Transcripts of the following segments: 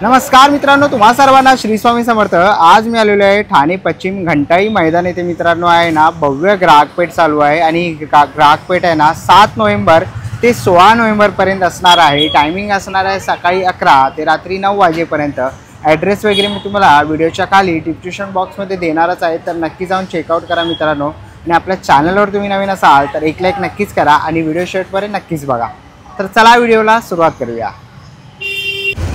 नमस्कार मित्रांनो, तुम्हा सर्वांना श्री स्वामी समर्थ। आज मी आलेलो आहे ठाणे पश्चिम घंटाई मैदान येथे मित्रांनो आहे ना भव्य ग्राहकपेठ चालू आहे आणि ग्राहकपेठ आहे ना 7 नोव्हेंबर ते 16 नोव्हेंबरपर्यंत असणार आहे। टायमिंग असणार आहे सकाळी 11 ते रात्री 9 वाजेपर्यंत। ॲड्रेस वगैरे मी तुम्हाला व्हिडिओच्या खाली डिस्क्रिप्शन बॉक्समध्ये देणारच आहे, तर नक्की जाऊन चेकआउट करा मित्रांनो। आणि आपल्या चॅनलवर तुम्ही नवीन असाल तर एक लाईक नक्कीच करा आणि व्हिडिओ शेवटपर्यंत नक्कीच बघा। तर चला व्हिडिओला सुरुवात करूया।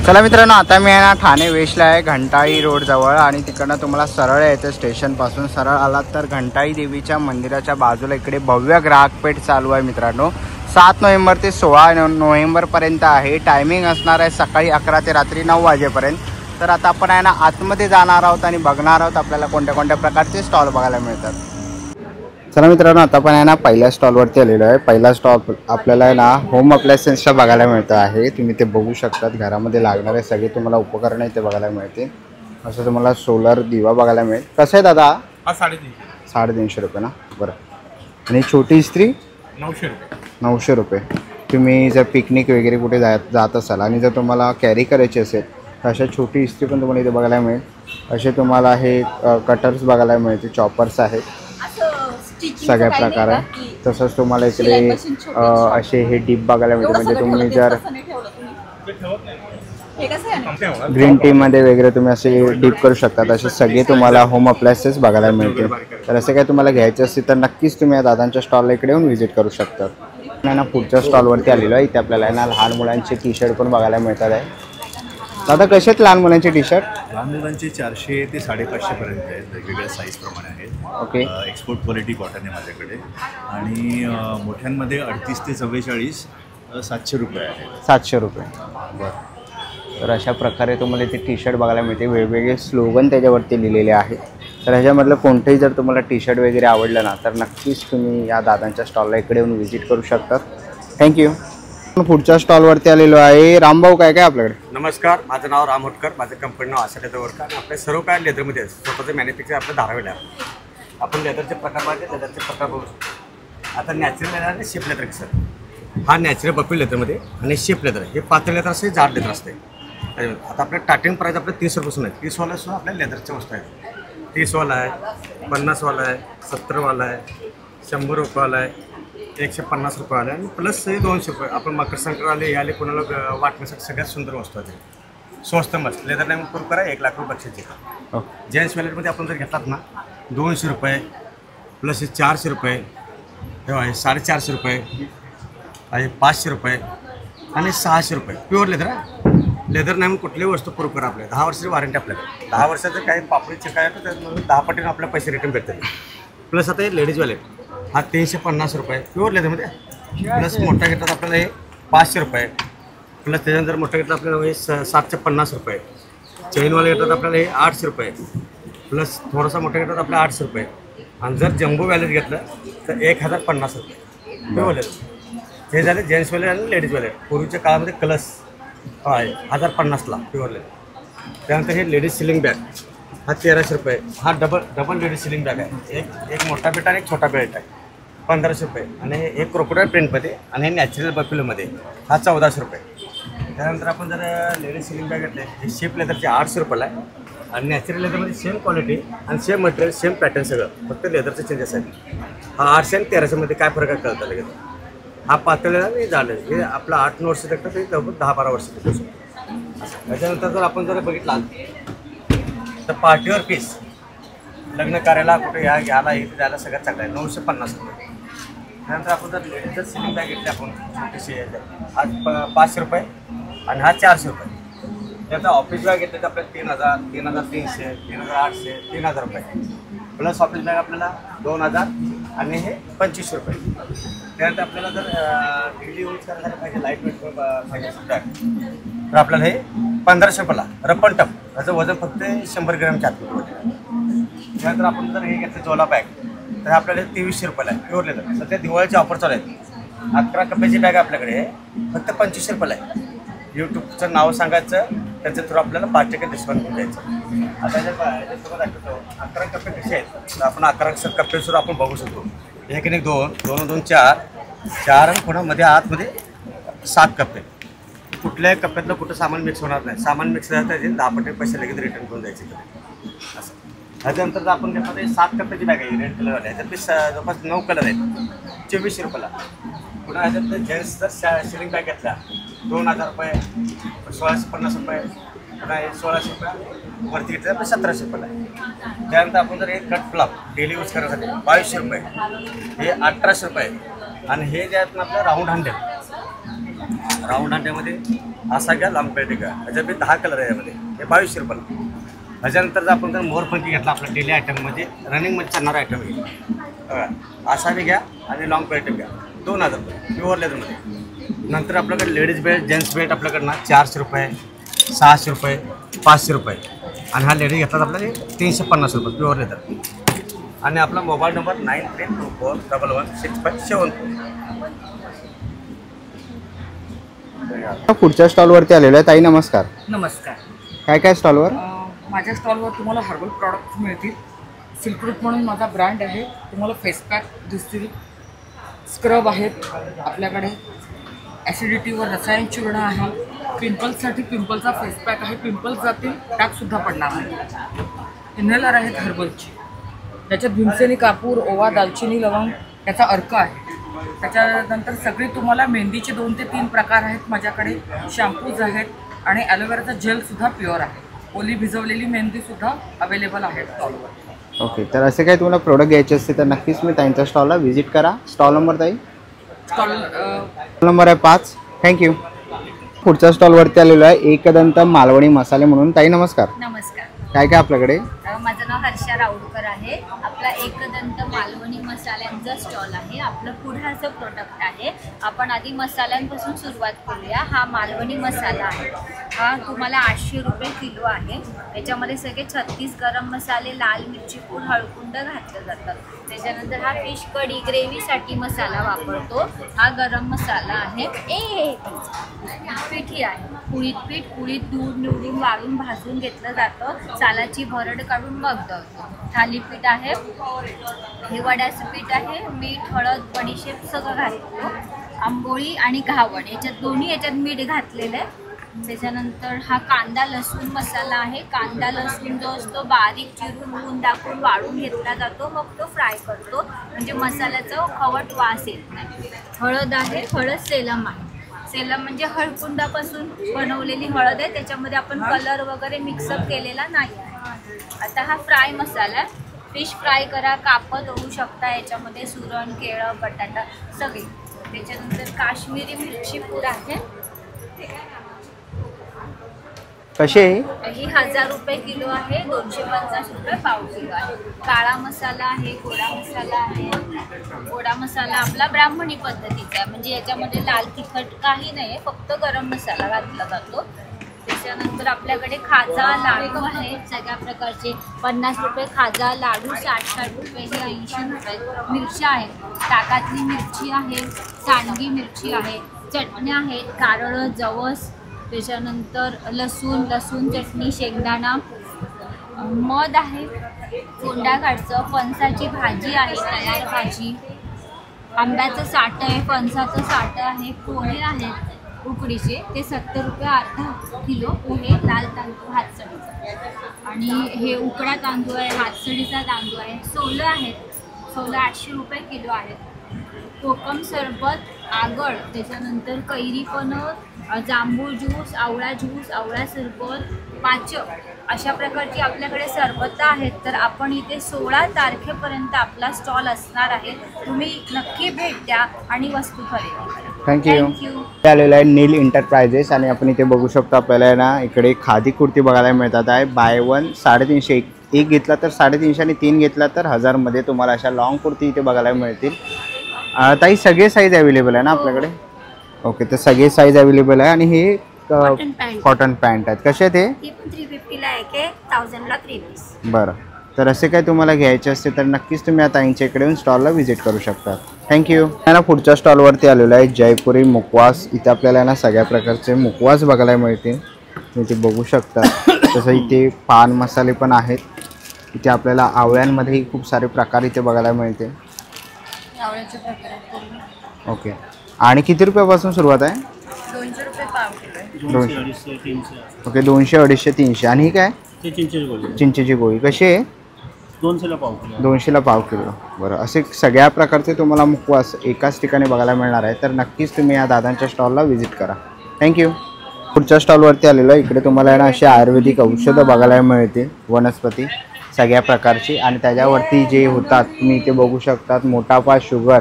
चला मित्रांनो, आता मी आहे ना ठाणे वेस्टला आहे घंटाई रोड जवळ आणि तिकडनं तुम्हाला सरळ यायचं स्टेशनपासून। सरळ आलात तर घंटाई देवीच्या मंदिराच्या बाजूला इकडे भव्य ग्राहकपेठ चालू आहे मित्रांनो। 7 नोव्हेंबर ते 16 नोव्हेंबरपर्यंत आहे। टायमिंग असणार आहे सकाळी 11 ते रात्री 9 वाजेपर्यंत। तर आता आपण आहे ना आतमध्ये जाणार आहोत आणि बघणार आहोत आपल्याला कोणत्या कोणत्या प्रकारचे स्टॉल बघायला मिळतात। चला मित्रांनो, आता पण आहे ना पहिल्या स्टॉलवरती आलेलो आहे। पहिला स्टॉल आपल्याला आहे ना होम अप्लायन्सेसचा बघायला मिळतं आहे। तुम्ही ते बघू शकतात, घरामध्ये लागणारे सगळे तुम्हाला उपकरण इथे बघायला मिळतील। असं तुम्हाला सोलर दिवा बघायला मिळेल। कसं आहे दादा? 350 रुपये ना, बरं। आणि छोटी इस्त्री 900 रुपये। तुम्ही जर पिकनिक वगैरे कुठे जात असाल आणि जर तुम्हाला कॅरी करायची असेल तर अशा छोटी इस्त्री पण तुम्हाला इथे बघायला मिळेल। असे तुम्हाला हे कटर्स बघायला मिळतील, चॉपर्स आहेत सगळ्या प्रकार आहे। तसंच तुम्हाला इकडे असे हे डीप बघायला मिळते, म्हणजे तुम्ही जर ग्रीन टीमध्ये वगैरे तुम्ही असे डीप करू शकता। असे सगळे तुम्हाला होम अप्लायन्सेस बघायला मिळते। तर असे काय तुम्हाला घ्यायचे असतील तर नक्कीच तुम्ही या दादांच्या स्टॉलला इकडे येऊन व्हिजिट करू शकता। ना पुढच्या स्टॉलवरती आलेलो आहे, इथे आपल्याला ना लहान मुलांचे टी शर्ट पण बघायला मिळतात आहे। दादा कसे आहेत लहान मुलांचे टी शर्ट? लहान मुलांचे 400 ते 550 पर्यंत आहेत, वेगवेगळ्या साईज प्रमाणे आहेत। ओके, एक्सपोर्ट क्वालिटी कॉटन आहे माझ्याकडे। आणि मोठ्यांमध्ये 38 ते 44 700 रुपये आहेत। 700 रुपये, बरं। तर अशा प्रकारे तुम्हाला इथे टी शर्ट बघायला मिळते, वेगवेगळे स्लोगन त्याच्यावरती लिहिलेले आहेत। तर ह्याच्यामधलं कोणतंही जर तुम्हाला टी शर्ट वगैरे आवडलं ना तर नक्कीच तुम्ही या दादांच्या स्टॉलला इकडे येऊन व्हिजिट करू शकता। थँक्यू। पुढच्या स्टॉलवरती आलेलो आहे। रामभाऊ, काय काय आपल्याकडे? नमस्कार, माझं नाव राम होटकर, माझं कंपनी नाव आशा लेदर वर्क। आणि आपले सर्व काय लेदरमध्ये स्वतःचं मॅन्युफॅक्चर आपलं धारावेला आहे। आपण लेदरचे प्रकार पाहिजे, लेदरचे प्रकार बघू शकतो। आता नॅचरल लेदर आणि शेप लेदर सर, हा नॅचरल बकवी लेदरमध्ये आणि शेप लेदर हे पातळ लेदर असते, जाड लेदर असते। आता आपल्या स्टार्टिंग प्राईस आपल्या 30 रुपयापासून आहे। 30 वाला सुद्धा आपल्या लेदरच्या वस्तू आहेत। 30 वाला आहे, 50 वाला आहे, 70 वाला आहे, 100 रुपयाला आहे, 150 रुपये आले आणि प्लस 200 रुपये। आपण मकर संक्रांत आले आले कोणाला वाटण्यासाठी सगळ्यात सुंदर वस्तू आहे, स्वस्त मस्त लेदर लाईन करून करा 1 लाख रुपये बक्षीस। जेंट्स वॅलेटमध्ये आपण जर घेतलात ना 200 रुपये प्लस 400 रुपये, हे आहे 450 रुपये आहे, 500 रुपये आणि 600 रुपये प्युअर लेदर आहे। लेदर नाही कुठलीही वस्तू करू करा, आपल्या 10 वर्षाची वॉरंटी आपल्याकडे। 10 वर्षाचं काही पापडीचे काय तर 10 पटीने आपल्या पैसे रिटर्न भेटतात। प्लस आता हे लेडीज वॅलेट हा 350 रुपये प्युअर लेदरमध्ये। प्लस मोठा घेतला आपल्याला हे 500 रुपये, प्लस त्याच्यानंतर मोठा घेतला आपल्याला हे 750 रुपये। चेनवाला घेतात आपल्याला हे 800 रुपये, प्लस थोडासा मोठा घेतात आपल्याला 800 रुपये। आणि जर जम्बो वॅलेट घेतलं तर 1050 रुपये प्युअर लेदर। हे झाले जेंट्स वॅलेट आणि लेडीज वॅलेट। पूर्वीच्या काळामध्ये कलस आहे 1050ला प्युअर लेदर। त्यानंतर हे लेडीज सिलिंग बॅग हा 1300 रुपये। हा डबल लेडीज सिलिंग बॅग आहे, एक मोठा बेट आणि एक छोटा बेल्ट आहे, 1500 रुपये। आणि हे क्रोकोडाईल प्रिंटमध्ये आणि हे नॅचरल बफिलोमध्ये हा 1400 रुपये। त्यानंतर आपण जर लेडीज सिलिंग बॅग घेतले हे शेप लेदरचे 800 रुपयाला आहे। आणि नॅचरल लेदरमध्ये सेम क्वालिटी आणि सेम मटेरियल सेम पॅटर्न सगळं, फक्त लेदरचे चेंजेस आहेत। हा 800 आणि 1300मध्ये काय फरक आहे कळतं लगेच। हा पातळ आणि जाड हे आपलं 8-9 वर्ष टिकतं, ते 10-12 वर्ष टिकू शकतो। त्याच्यानंतर जर आपण जर बघितला तर पार्टीवर पीस लग्न कार्याला कुठे घ्यायला इथे जायला सगळ्यात चांगलं आहे, 950 रुपये। त्यानंतर आपण जर लेडीजचं सिलिंग बॅग घेतली आपण छोटीशी हा 500 रुपये आणि हा 400 रुपये। त्यानंतर ऑफिस बॅग घेतले तर आपल्याला 3000, 3300, 3800, 3000 रुपये। प्लस ऑफिस बॅग आपल्याला 2000 आणि हे 2500 रुपये। त्यानंतर आपल्याला जर डेली यूज करायला पाहिजे लाईट वेट पाहिजे बॅग तर आपल्याला हे 1500 रुपयाला रपन टप, त्याचं वजन फक्त 100 ग्रॅमच्या आत। त्यानंतर आपण जर हे घेतलं जोला बॅग तर आपल्याला 2300 रुपयाला आहे प्युअर लेदर। सध्या दिवाळीची ऑफर चालू आहेत। 11 कप्प्याची बॅग आपल्याकडे फक्त 2500 रुपयाला आहे। यूट्यूबचं नाव सांगायचं, त्याच्या थ्रू आपल्याला 5% डिस्काउंट मिळून द्यायचं। आता जर दाखवतो 11 कप्पे कसे आहेत तर आपण 11 कप्पेसुद्धा आपण बघू शकतो। 1 आणि 2, 2 2 4 4 आणि पुन्हा मध्ये आतमध्ये 7 कप्पे। कुठल्याही कप्प्यातलं कुठं सामान मिक्स होणार नाही. सामान मिक्स झालं त्याचे 10 पटे पैसे लगेच रिटर्न करून द्यायचे असं. त्याच्यानंतर आपण घेतलं 7 कप्प्याची बॅग आहे रेड कलरवाली. ह्याच्यात जवळपास 9 कलर आहेत 2400 रुपयाला. पुन्हा ह्याच्यात जेंट्सचा शिलिंग बॅग घेतला 2000 रुपये, 1650 रुपये, पुन्हा 1600 रुपये वरती घेतलं तर 1700 रुपयाला. त्यानंतर आपण जर एक कट फ्लॉप डेली यूज करण्यासाठी 2200 रुपये, हे 1800 रुपये. आणि हे जे आहेत ना आपलं राऊंड हांड्यामध्ये असा घ्या लांब पॅटी घ्या. ह्याच्यात 10 कलर आहे यामध्ये, हे 2200 रुपयाला. ह्याच्यानंतर जर आपण जर मोरपंखी घेतला आपला डेली आयटम म्हणजे रनिंगमध्ये चालणारा आयटम आहे बघा, असा बी घ्या आणि लॉंग पॅटर्न घ्या 2000 रुपये प्युअर लेदरमध्ये. नंतर आपल्याकडे लेडीज बेल्ट जेंट्स बेल्ट आपल्याकडनं 400 रुपये, 600 रुपये, 500 रुपये. आणि हा लेडीज घेतला आपल्याला 350 रुपये प्युअर लेदर. आणि आपला मोबाईल नंबर 9324116574. पुढच्या स्टॉलवरती आलेलो आहे. ताई नमस्कार. नमस्कार. काय काय स्टॉलवर? माझ्या स्टॉलवर तुम्हाला हर्बल प्रॉडक्ट्स मिळतील. सिल्क रूट म्हणून माझा ब्रँड आहे. तुम्हाला फेस पॅक दिसतील, स्क्रब आहेत आपल्याकडे, ॲसिडिटीवर रसायन चूर्ण आहे, पिंपल्ससाठी पिंपलचा फेस पॅक आहे, पिंपल्स जातील, टाकसुद्धा पडणार नाही. इन्हेलर आहेत हर्बलची, त्याच्यात भीमसेनी कापूर, ओवा, दालचिनी, लवंग याचा अर्क आहे. त्याच्यानंतर सगळी तुम्हाला मेहंदीचे 2 ते 3 प्रकार आहेत माझ्याकडे. शॅम्पूज आहेत आणि ॲलोवेराचा जेलसुद्धा प्युअर आहे. ओली भिजवलेली मेहंदीसुद्धा अवेलेबल आहे स्टॉलवर. ओके, तर असे काही तुम्हाला प्रोडक्ट घ्यायचे असते तर नक्कीच मी ताईंच्या स्टॉलला व्हिजिट करा. स्टॉल नंबर ताई? स्टॉल नंबर आहे 5. थँक्यू. पुढच्या स्टॉलवरती आलेलो आहे एकदंत मालवणी मसाले म्हणून. ताई नमस्कार. नमस्कार. काय काय आपल्याकडे? माझं नाव हर्षा राऊडकर आहे. आपला एकदंत मालवणी मसाल्यांचा स्टॉल आहे. आपलं पुढाचं प्रोडक्ट आहे. आपण आधी मसाल्यांपासून सुरुवात करूया. हा मालवणी मसाला आहे. हा तुम्हाला 800 रुपये किलो आहे. याच्यामध्ये सगळे 36 गरम मसाले, लाल मिरची पूड, हळकुंड घातलं जातं. त्याच्यानंतर हा फिश कढी ग्रेव्हीसाठी मसाला वापरतो. हा गरम मसाला आहे. पीठ ही आहे कुळीत पीठ. कुळीत दूध निवडून वाळून भाजून घेतलं जातं. सालाची भरड काढून मग दळतो. थालीपीठ आहे. हे वड्याचं पीठ आहे. मीठ, हळद, बडीशेप सगळं घालतो. आंबोळी आणि घावण याच्यात मीठ घातलेलं आहे. त्याच्यानंतर हा कांदा लसूण मसाला आहे. कांदा लसूण जो असतो बारीक चिरून ऊन दाखवून वाळून घेतला जातो, मग तो फ्राय करतो म्हणजे मसाल्याचा खवट वास येत नाही. हळद आहे. हळद सेलम आहे. सेलम म्हणजे हळकुंडापासून बनवलेली हळद आहे. त्याच्यामध्ये आपण कलर वगैरे मिक्सअप केलेला नाही आहे. आता हा फ्राय मसाला आहे. फिश फ्राय करा, कापत होऊ शकता. याच्यामध्ये सुरण, केळं, बटाटा सगळे. त्याच्यानंतर काश्मीरी मिरची पूड आहे. कशी आहे ही 1000 रुपये किलो आहे. 250 रुपये पाव किलो आहे. काळा मसाला आहे. गोडा मसाला आहे. गोडा मसाला आपला ब्राह्मणी पद्धतीचा आहे म्हणजे याच्यामध्ये लाल तिखट काही नाही आहे, फक्त गरम मसाला घातला जातो. त्याच्यानंतर आपल्याकडे खाजा लाडू आहे सगळ्या प्रकारचे. 50 रुपये खाजा लाडू, 60 रुपये हे 80 रुपये. मिरच्या आहेत. ताकातली मिरची आहे. सांडगी मिरची आहे. चटण्या आहेत. कारळं, जवस. त्याच्यानंतर लसूण चटणी, शेंगदाणा, मध आहे. कोंडाघाटचं, फणसाची भाजी आहे, तयार भाजी. आंब्याचं साठ आहे. फणसाचं साठ आहे. पोहे आहेत उकडीचे, ते 70 रुपये अर्धा किलो पोहे. लाल तांदूळ हातसडीचा. आणि हे उकडा तांदूळ आहे. हातसडीचा तांदूळ आहे. सोलं आहेत. सोलं 800 रुपये किलो आहेत. कोकम सरबत, आगळ, त्याच्यानंतर कैरी पनस, जांभूळ ज्यूस, आवळा ज्यूस, आवळा सरबत, पाचक अशा प्रकारची आपल्याकडे सरबतं आहेत. तर आपण इथे 16 तारखेपर्यंत आपला स्टॉल असणार आहे. तुम्ही नक्की भेट द्या आणि वस्तू खरेदी करा. थँक्यू. आलेलं आहे नील एंटरप्राइजेस आणि आपण इथे बघू शकतो आपल्याला ना इकडे खादी कुर्ती बघायला मिळतात आहे. बाय 1 350. एक घेतला तर 350 आणि 3 घेतला तर 1000मध्ये तुम्हाला अशा लॉंग कुर्ती इथे बघायला मिळतील. ताई सगळे साईज अवेलेबल आहे ना आपल्याकडे? ओके, तर सगळे साईज अवेलेबल आहे. आणि हे कॉटन पॅन्ट आहेत. कसे ते? 350ला एक आहे, 1000ला 3 पीस. बरं, तर असे काही तुम्हाला घ्यायचे असते तर नक्कीच तुम्ही आता ताईंच्या इकडे येऊन स्टॉलला व्हिजिट करू शकता. थँक्यू. ना पुढच्या स्टॉलवरती आलेलो आहे जयपुरी मुखवास. इथे आपल्याला ना सगळ्या प्रकारचे मुखवास बघायला मिळतील. इथे बघू शकता. तसं इथे पान मसाले पण आहेत. इथे आपल्याला आवळ्यांमध्येही खूप सारे प्रकार इथे बघायला मिळते. ओके, आणि किती रुपयापासून सुरुवात आहे? 200 रुपये पाव किलो आहे. 200 200 300 ओके 200 250 300 आणि ही काय ते चिंचेची गोळी चिंचेची गोळी कशी आहे 200ला पाव किलो 200ला पाव किलो. बरं असे सगळ्या प्रकारचे तुम्हाला मुखवास एकाच ठिकाणी बघायला मिळणार आहे. तर नक्कीच तुम्ही या दादांच्या स्टॉलला व्हिजिट करा. थँक्यू. पुढच्या स्टॉलवरती आलेलो आहे. इकडे तुम्हाला आहे ना अशी आयुर्वेदिक औषधं बघायला मिळतील वनस्पती सगळ्या प्रकारची आणि त्याच्यावरती जे होतात तुम्ही इथे बघू शकतात मोटापा शुगर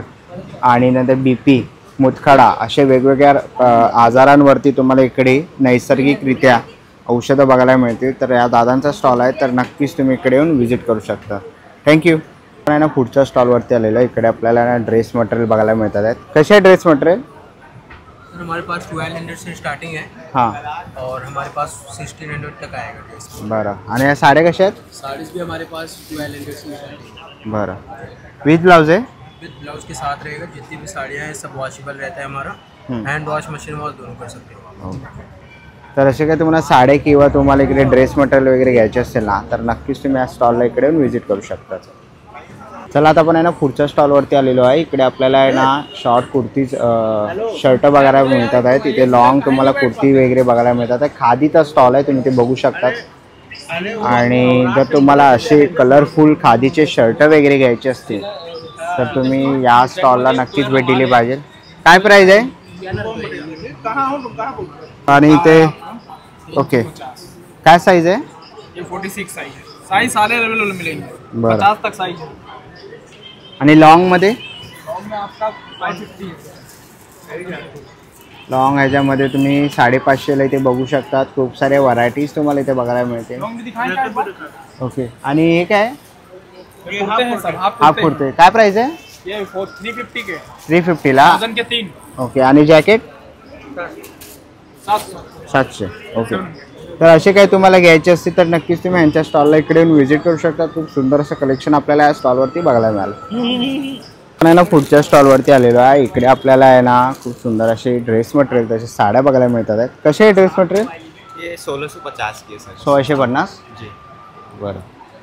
आणि नंतर BP मुतखडा असे वेगवेगळ्या आजारांवरती तुम्हाला इकडे नैसर्गिकरित्या औषधं बघायला मिळतील. तर या दादांचा स्टॉल आहे तर नक्कीच तुम्ही इकडे येऊन व्हिजिट करू शकता. थँक्यू. आहे ना पुढच्या स्टॉलवरती आलेलं आहे. इकडे आपल्याला ना ड्रेस मटेरियल बघायला मिळतात आहेत. कसे आहे ड्रेस मटेरियल? हमारे पास 1200 से स्टार्टिंग है हां और हमारे पास 1600 तक आएगा ड्रेस. बरं. आणि या साड्या कशा आहेत? साड़ीज भी हमारे पास 1200 से स्टार्टिंग बरं. विथ ब्लाउज आहे? विद ब्लाउज के साथ रहेगा. जितनी भी साड़ियाँ हैं सब वॉशेबल रहता है हमारा. हैंड वॉश मशीन वॉश दोनों कर सकते हो. तर असे काही तुम्हाला साड्या किंवा तुम्हाला इकडे ड्रेस मटेरियल वगैरे घ्यायचे असेल ना तर नक्कीच तुम्ही या स्टॉलला इकडे येऊन व्हिजिट करू शकता. चला आता आपण आहे ना पुढच्या स्टॉलवरती आलेलो आहे. इकडे आपल्याला आहे ना शॉर्ट कुर्तीज शर्ट बघायला मिळतात आहे. तिथे लॉंग तुम्हाला कुर्ती वगैरे बघायला मिळतात आहे. खादीचा स्टॉल आहे तुम्ही ते बघू शकतात. आणि जर तुम्हाला असे कलरफुल खादीचे शर्ट वगैरे घ्यायचे असतील तर तुम्ही या स्टॉलला नक्कीच भेट दिली पाहिजे. काय प्राईज आहे? आणि इथे ओके काय साईज आहे? ये 46 साइज है. साइज सारे अवेलेबल मिलेंगे. बरं. 50 तक साइज है. आणि लॉंगमध्ये? लॉन्ग में आपका 550 है. लॉंग ह्याच्यामध्ये तुम्ही 550ला इथे बघू शकतात. खूप सारे व्हरायटीज तुम्हाला इथे बघायला मिळते. लॉन्ग भी दिखाएं क्या एक बार? ओके. आणि हे काय? ये कुर्ते हैं सब. हाफ कुर्ते काय प्राइस आहे? ये 350 के 350ला. 1000 के 3. ओके. आणि जॅकेट 700. 700. ओके. तर असे काही तुम्हाला घ्यायचे असतील तर नक्कीच तुम्ही यांच्या स्टॉलला इकडे येऊन व्हिजिट करू शकता. खूप सुंदर असं कलेक्शन आपल्याला या स्टॉलवरती बघायला मिळालं. पण आहे ना पुढच्या स्टॉलवरती आलेलो आहे. इकडे आपल्याला आहे ना खूप सुंदर असे ड्रेस मटेरियल तसे साड्या बघायला मिळतात आहेत. कसे आहे ड्रेस मटेरियल? ये 1650 की है सर. 1650. जी. बरं.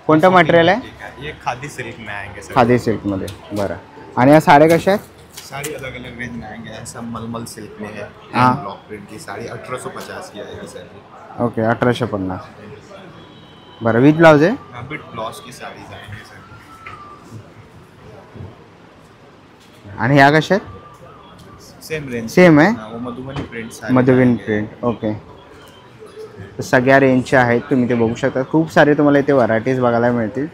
कोणतं मटेरियल आहे? ये खादी सिल्क में आएंगे सर. खादी सिल्कमध्ये. बरं. आणि या साड्या कशा आहेत? साड़ी अलग अलग रेंज में आएंगे. ऐसा मलमल सिल्क में है. हाँ. ब्लॉक प्रिंट की साड़ी 1850 की आएगी सर. ओके 1850. बरं. विथ ब्लाउज आहे? विद ब्लाउज की साड़ीज आएंगे सर. आणि ह्या कशा आहेत? Same range. सेम आहे? वो Madhubani print. Madhubani print. Okay. तर सगळ्या रेंजचे आहेत तुम्ही ते बघू शकता. खूप सारे तुम्हाला इथे व्हरायटीज बघायला मिळतील.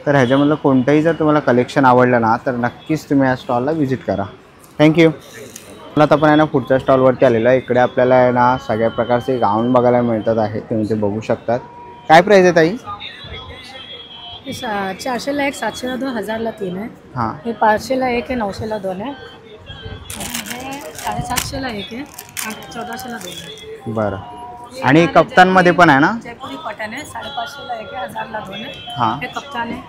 तर ह्याच्यामधलं कोणतंही जर तुम्हाला कलेक्शन आवडलं ना तर नक्कीच तुम्ही या स्टॉलला व्हिजिट करा. थँक्यू. मला आता पण आहे ना पुढच्या स्टॉलवरती आलेलं आहे. इकडे आपल्याला आहे ना सगळ्या प्रकारचे गाऊन बघायला मिळतात आहेत तुम्ही ते बघू शकतात. काय प्राईज आहे ताई? 400ला 1, 700ला 2, 1000ला 3 आहे. हां. हे 500ला 1 आहे, 900ला 2 आहे. हे 750ला 1 आहे, 1400ला 2 आहे. बरं. आणि कप्तानमध्ये पण आहे ना? जयपुरी कॉटन आहे, 550ला 1 आहे, 1000ला 2 आहे. हां. हे कप्तान आहे,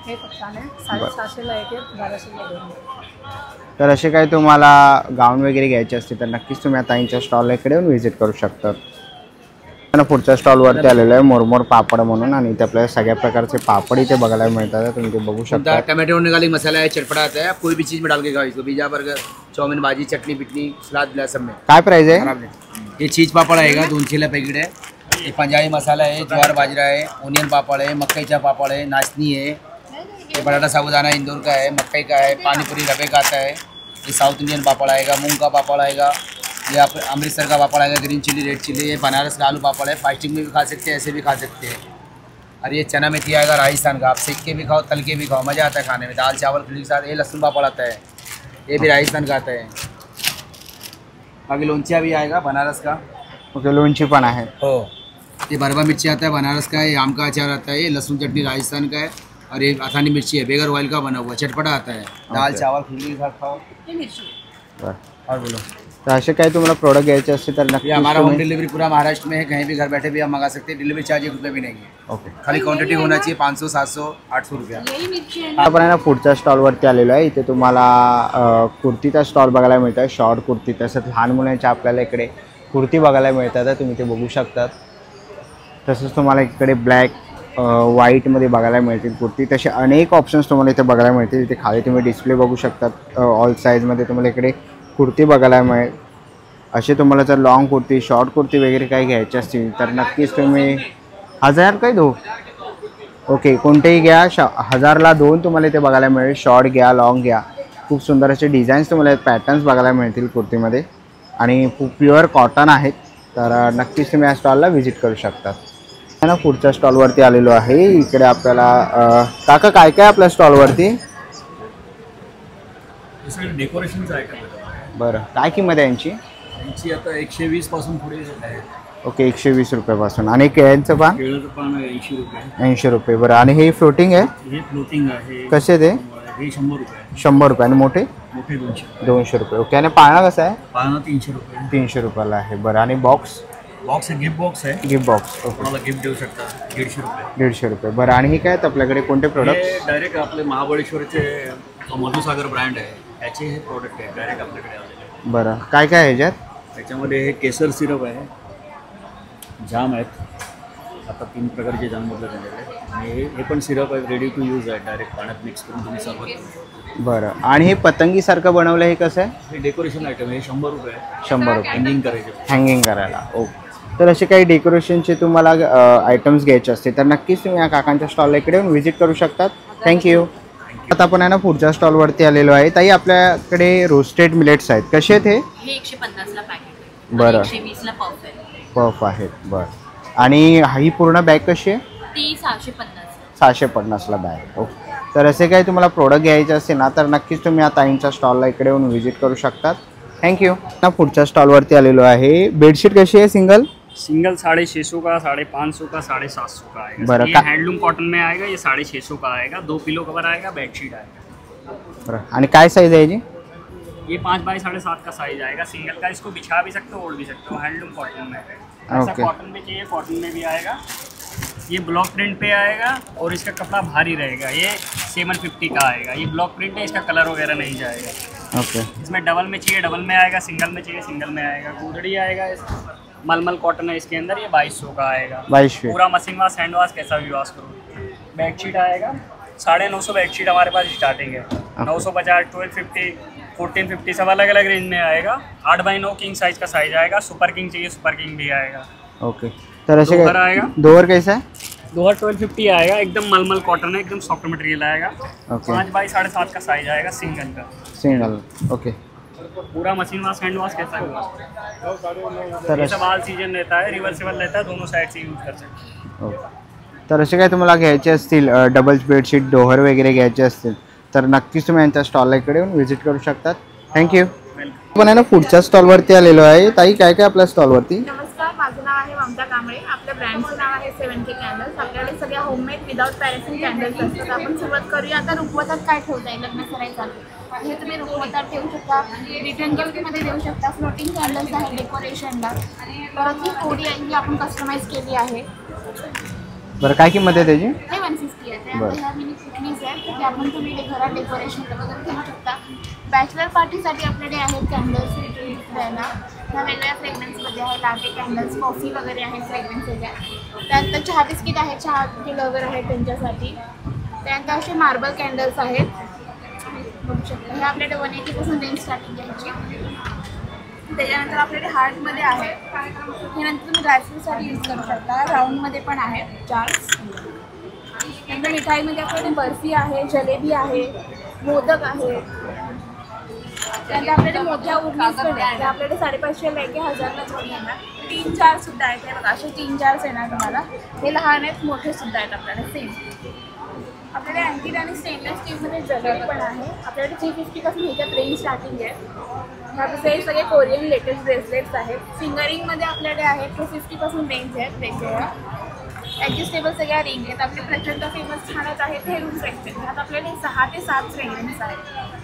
750ला 1 आहे, 1200ला 2 आहे. तर असे काही तुम्हाला गाऊन वगैरे घ्यायचे असतील तर नक्कीच तुम्ही आता यांच्या स्टॉलला इकडे येऊन व्हिजिट करू शकता. पुढच्या स्टॉलवरती आलेलो आहे मोरमोर पापड म्हणून आणि इथे आपल्याला सगळ्या प्रकारचे पापड इथे बघायला मिळतात. तुम्ही ते बघू शकता. टमाटो होने वाली मसाला है, चटपटा आता है. आप कोई भी चीज़ में डाल के खाओ इसको. पिज्जा, बर्गर, चाउमीन, भाजी, चटनी पिटनी, सलाद बिला सब में. काय प्राइस आहे? खराब नहीं. ये चीज़ पापड़ आएगा 200ला पैकेट है. ये पंजाबी मसाला है, ज्वार बाजरा है, ओनियन पापड़ है, मक्कई पापड़ है, नाचनी है. ये बटाटा साबुदाना इंदौर का है, मक्कई का है, पानीपुरी रवे का आता है. ये साउथ इंडियन पापड़ आएगा, मूंग का पापड़ आएगा. ये आप अमृतसर का पापड़ आएगा, ग्रीन चिली, रेड चिली. ये बनारस का आलू पापड़ है. फास्टिंग में भी खा सकते हैं, ऐसे भी खा सकते हैं. और ये चना मेथी आएगा राजस्थान का. आप सेक के भी खाओ, तल के भी खाओ, मज़ा आता है खाने में. दाल चावल खिचड़ी के साथ. ये लहसुन पापड़ आता है, ये भी राजस्थान का आता है. बाकी लोंचिया भी आएगा बनारस का. ओके. लोणची पण आहे. हो. ये बरबा मिर्ची आता है बनारस का है. ये आम का अचार आता है. ये लहसुन चटनी राजस्थान का है. और ये अथानी मिर्ची है, बेगर ऑयल का बना हुआ, चटपटा आता है. दाल चावल खिचड़ी के साथ खाओ. बरं. और बोलो. तर असे काही तुम्हाला प्रोडक्ट घ्यायचे असतील तर नक्की ये हमारा होम डिलीवरी पूरा महाराष्ट्र में है. कहीं भी घर बैठे भी हम मंगा सकते हैं. डिलीवरी चार्ज 1 रुपये भी नहीं है. ओके. खाली क्वांटिटी होना चाहिए. 500, 700, 800 रुपया. आपण आहे ना पुढच्या स्टॉलवरती आलेलो आहे. इथे तुम्हाला कुर्तीचा स्टॉल बघायला मिळतो आहे. शॉर्ट कुर्ती तसंच लहान मुलांच्या आपल्याला इकडे कुर्ती बघायला मिळतात. तुम्ही ते बघू शकतात. तसंच तुम्हाला इकडे ब्लॅक व्हाईटमध्ये बघायला मिळतील कुर्ती. तसे अनेक ऑप्शन्स तुम्हाला इथे बघायला मिळतील. इथे खाली तुम्ही डिस्प्ले बघू शकतात. ऑल साईजमध्ये तुम्हाला इकडे कुर्ती बघायला मिळेल. असे तुम्हाला जर लॉंग कुर्ती शॉर्ट कुर्ती वगैरे काही घ्यायचे असतील तर नक्कीच तुम्ही 1000 काय दो ओके कोणतेही घ्या 1000ला 2 तुम्हाला इथे बघायला मिळेल. शॉर्ट घ्या लॉंग घ्या खूप सुंदर असे डिझाईन्स तुम्हाला पॅटर्न्स बघायला मिळतील कुर्तीमध्ये आणि खूप प्युअर कॉटन आहेत. तर नक्कीच तुम्ही या स्टॉलला व्हिजिट करू शकतात. ना पुढच्या स्टॉलवरती आलेलो आहे. इकडे आपल्याला काका काय काय आपल्या स्टॉलवरती डेकोरेशनचं आयटम. बरं काय किंमत आहे यांची? यांची आता 120 पासून पुढे आहे. ओके 120 रुपयापासून. आणि केळ्यांचं पान? केळीचं पान 80 रुपये. 80 रुपये. बरं आणि हे फ्लोटिंग आहे? हे फ्लोटिंग आहे. कसे ते? हे 100 रुपये. 100 रुपये. आणि मोठे? मोठे 200. 200 रुपये. ओके. आणि पाळणा कसा आहे? पाळणा 300 रुपये. 300 रुपयाला आहे. बरं आणि बॉक्स? बॉक्स आहे गिफ्ट बॉक्स आहे. Gift box. ओके. तुम्हाला गिफ्ट देऊ शकता 150 रुपये. 150 रुपये. बरं आणि हे काय आहेत आपल्याकडे कोणते प्रोडक्ट? हे डायरेक्ट आपले महाबळेश्वरचे मधुसागर ब्रँड आहे त्याचे हे प्रोडक्ट आहे डायरेक्ट आपल्याकडे आलेले. बरं काय काय आहे ह्याच्यात? त्याच्यामध्ये हे केसर सिरप आहे, जाम आहेत, आता 3 प्रकारचे जाम बदलत झालेले आणि हे पण सिरप आहे रेडी टू यूज आहे. डायरेक्ट पाण्यात मिक्स करून तुम्ही सरबत. बरं आणि हे पतंगीसारखं बनवलं हे कसं आहे? हे डेकोरेशन आयटम आहे. 100 रुपये. 100 रुपये. हँगिंग करायचे. हँगिंग करायला. ओके. तर असे काही डेकोरेशनचे तुम्हाला आयटम्स घ्यायचे असतील तर नक्कीच तुम्ही या काकांच्या स्टॉलला इकडे येऊन व्हिजिट करू शकतात. थँक्यू. आता आपण आहे ना पुढच्या स्टॉलवरती आलेलो आहे. ताई आपल्याकडे रोस्टेड मिलेट्स आहेत. कसे आहेत हे? 150ला पॅकेट. बरं. 120ला पफ आहे. पफ आहेत. बरं आणि ही पूर्ण बॅग कशी आहे? ती 650. 650ला बॅग. ओके. तर असे काही तुम्हाला प्रोडक्ट घ्यायचे असेल ना तर नक्कीच तुम्ही या ताईंच्या स्टॉलला इकडे येऊन व्हिजिट करू शकतात. थँक्यू. ना पुढच्या स्टॉलवरती आलेलो आहे. बेडशीट कशी आहे? सिंगल 650 का, 550 का, 750 का आएगा. बरं. ये हैंडलूम कॉटन में आएगा. ये 650 का आएगा. 2 पिलो कवर आएगा, बेडशीट आएगा. बरं आणि काय साईज आहे याची? ये 5 बाई 7.5 का साइज आएगा. सिंगल का इसको बिछा भी सकते हो ओढ़ भी सकते हो. हैंडलूम कॉटन में है. ऐसा ओके. कॉटन में चाहिए कॉटन में भी आएगा. ये ब्लॉक प्रिंट पे आएगा और इसका कपड़ा भारी रहेगा. ये 750 का आएगा. ये ब्लॉक प्रिंट है, इसका कलर वगैरह नहीं जाएगा. ओके. इसमें डबल में चाहिए डबल में आएगा, सिंगल में चाहिए सिंगल में आएगा. गुदड़ी आएगा. मलमल कॉटन है इसके अंदर. ये 2200 का आएगा. 2200. पूरा मशीन वाश हैंड वाश कैसा भी वाश करो. बेडशीट आएगा 950 बेडशीट हमारे पास स्टार्टिंग है. 950, 1250, 1450 सब अलग अलग रेंज में आएगा. 8x9 किंग साइज का साइज आएगा. सुपर किंग चाहिए सुपर किंग भी आएगा. ओके. तर असे दोहर आएगा. दोहर कैसा है? दोहर 1250 आएगा. एकदम मलमल कॉटन है, एकदम सॉफ्ट मटेरियल आएगा. ओके. 5 बाई 7.5 का साइज आएगा सिंगल का. सिंगल. ओके. पूरा मशीन वाश हैंड वाश कैसा भी तर ये सब ऑल सीजन रहता है, रिवर्सेबल रहता है, दोनों साइड से यूज कर सकते हैं. ओके. तर असे काय तुम्हाला घ्यायचे असतील डबल बेडशीट डोहर वगैरे घ्यायचे असतील तर नक्कीच तुम्ही यांच्या स्टॉलला इकडे येऊन व्हिजिट करू शकतात. थँक्यू. पण आहे ना पुढच्या स्टॉलवरती आलेलो आहे. ताई काय काय आपल्या स्टॉलवरती? नमस्कार, माझं नाव आहे ममता कांबळे. आपल्या ब्रँडचं नाव आहे 70 कॅन्डल्स. आपल्याकडे सगळ्या होममेड विदाउट पॅरेफिन कॅन्डल्स असतात. आपण सुरुवात करूया. आता रुखवतात काय ठेवता येईल लग्न करायचं हे तुम्ही रुखवतात ठेवू शकता. रिटर्न गिफ्टमध्ये देऊ शकता. फ्लोटिंग कॅन्डल्स आहे डेकोरेशनला. परत ही कोडी आहे ही आपण कस्टमाइज केली आहे. बरं काय किंमत आहे त्याची? हे 150 आहे. त्यामध्ये ह्या मिनी कुकीज आहेत ते आपण तुम्ही घरात डेकोरेशन वगैरे ठेवू शकता. बॅचलर पार्टीसाठी आपल्याकडे आहेत कॅन्डल्स द्यायला. ह्या वेगवेगळ्या फ्रेग्रन्समध्ये आहे. लाटे कॅन्डल्स कॉफी वगैरे आहेत फ्रेग्रन्स वगैरे. त्यानंतर चहा बिस्किट आहे, चहा लवर आहे त्यांच्यासाठी. त्यानंतर असे मार्बल कॅन्डल्स आहेत बघू शकता. हे आपल्याकडे 180% रेंज स्टार्टिंग घ्यायची. त्याच्यानंतर आपल्याकडे हार्टमध्ये आहे. हे नंतर तुम्ही ड्रायफ्रूटसाठी यूज करू शकता. राऊंडमध्ये पण आहे चार्स. नंतर मिठाईमध्ये आपल्याकडे बर्फी आहे, जलेबी आहे, मोदक आहे. त्यानंतर आपल्याकडे मोठ्या उर्मीज पण आहेत. आपल्याकडे 550ला आहे की 1000ला जोडी येणार. 3-4 सुद्धा आहेत. हे बघा असे 3-4 येणार तुम्हाला. हे लहान आहेत, मोठे सुद्धा आहेत आपल्याकडे सेम. आपल्याकडे अँटिक आणि स्टेनलेस स्टीलमध्ये ज्वेलरी पण आहे. आपल्याकडे 350पासून ह्याच्यात रेंज स्टार्टिंग आहे. ह्यापेक्षा हे सगळे कोरियन लेटेस्ट ब्रेसलेट्स आहेत. फिंगरिंगमध्ये आपल्याकडे आहेत 250पासून रेंज आहेत वेगवेगळ्या. ॲडजस्टेबल सगळ्या रिंग आहेत. आपले प्रचंड फेमस ठाण्यात आहेत हेरून फ्रेग्रन्स. ह्यात आपल्याकडे 6 ते 7 फ्रेग्रन्स आहेत.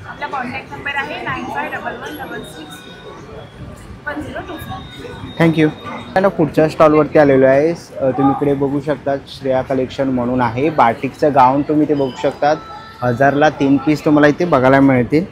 आपला कॉन्टॅक्ट नंबर आहे 9511661024. थँक्यू. ना पुढच्या स्टॉलवरती आलेलो आहे. तुम्ही इकडे बघू शकता श्रेया कलेक्शन म्हणून आहे. बाटिकचं गाऊन तुम्ही ते बघू शकतात. 1000ला 3 पीस तुम्हाला इथे बघायला मिळतील.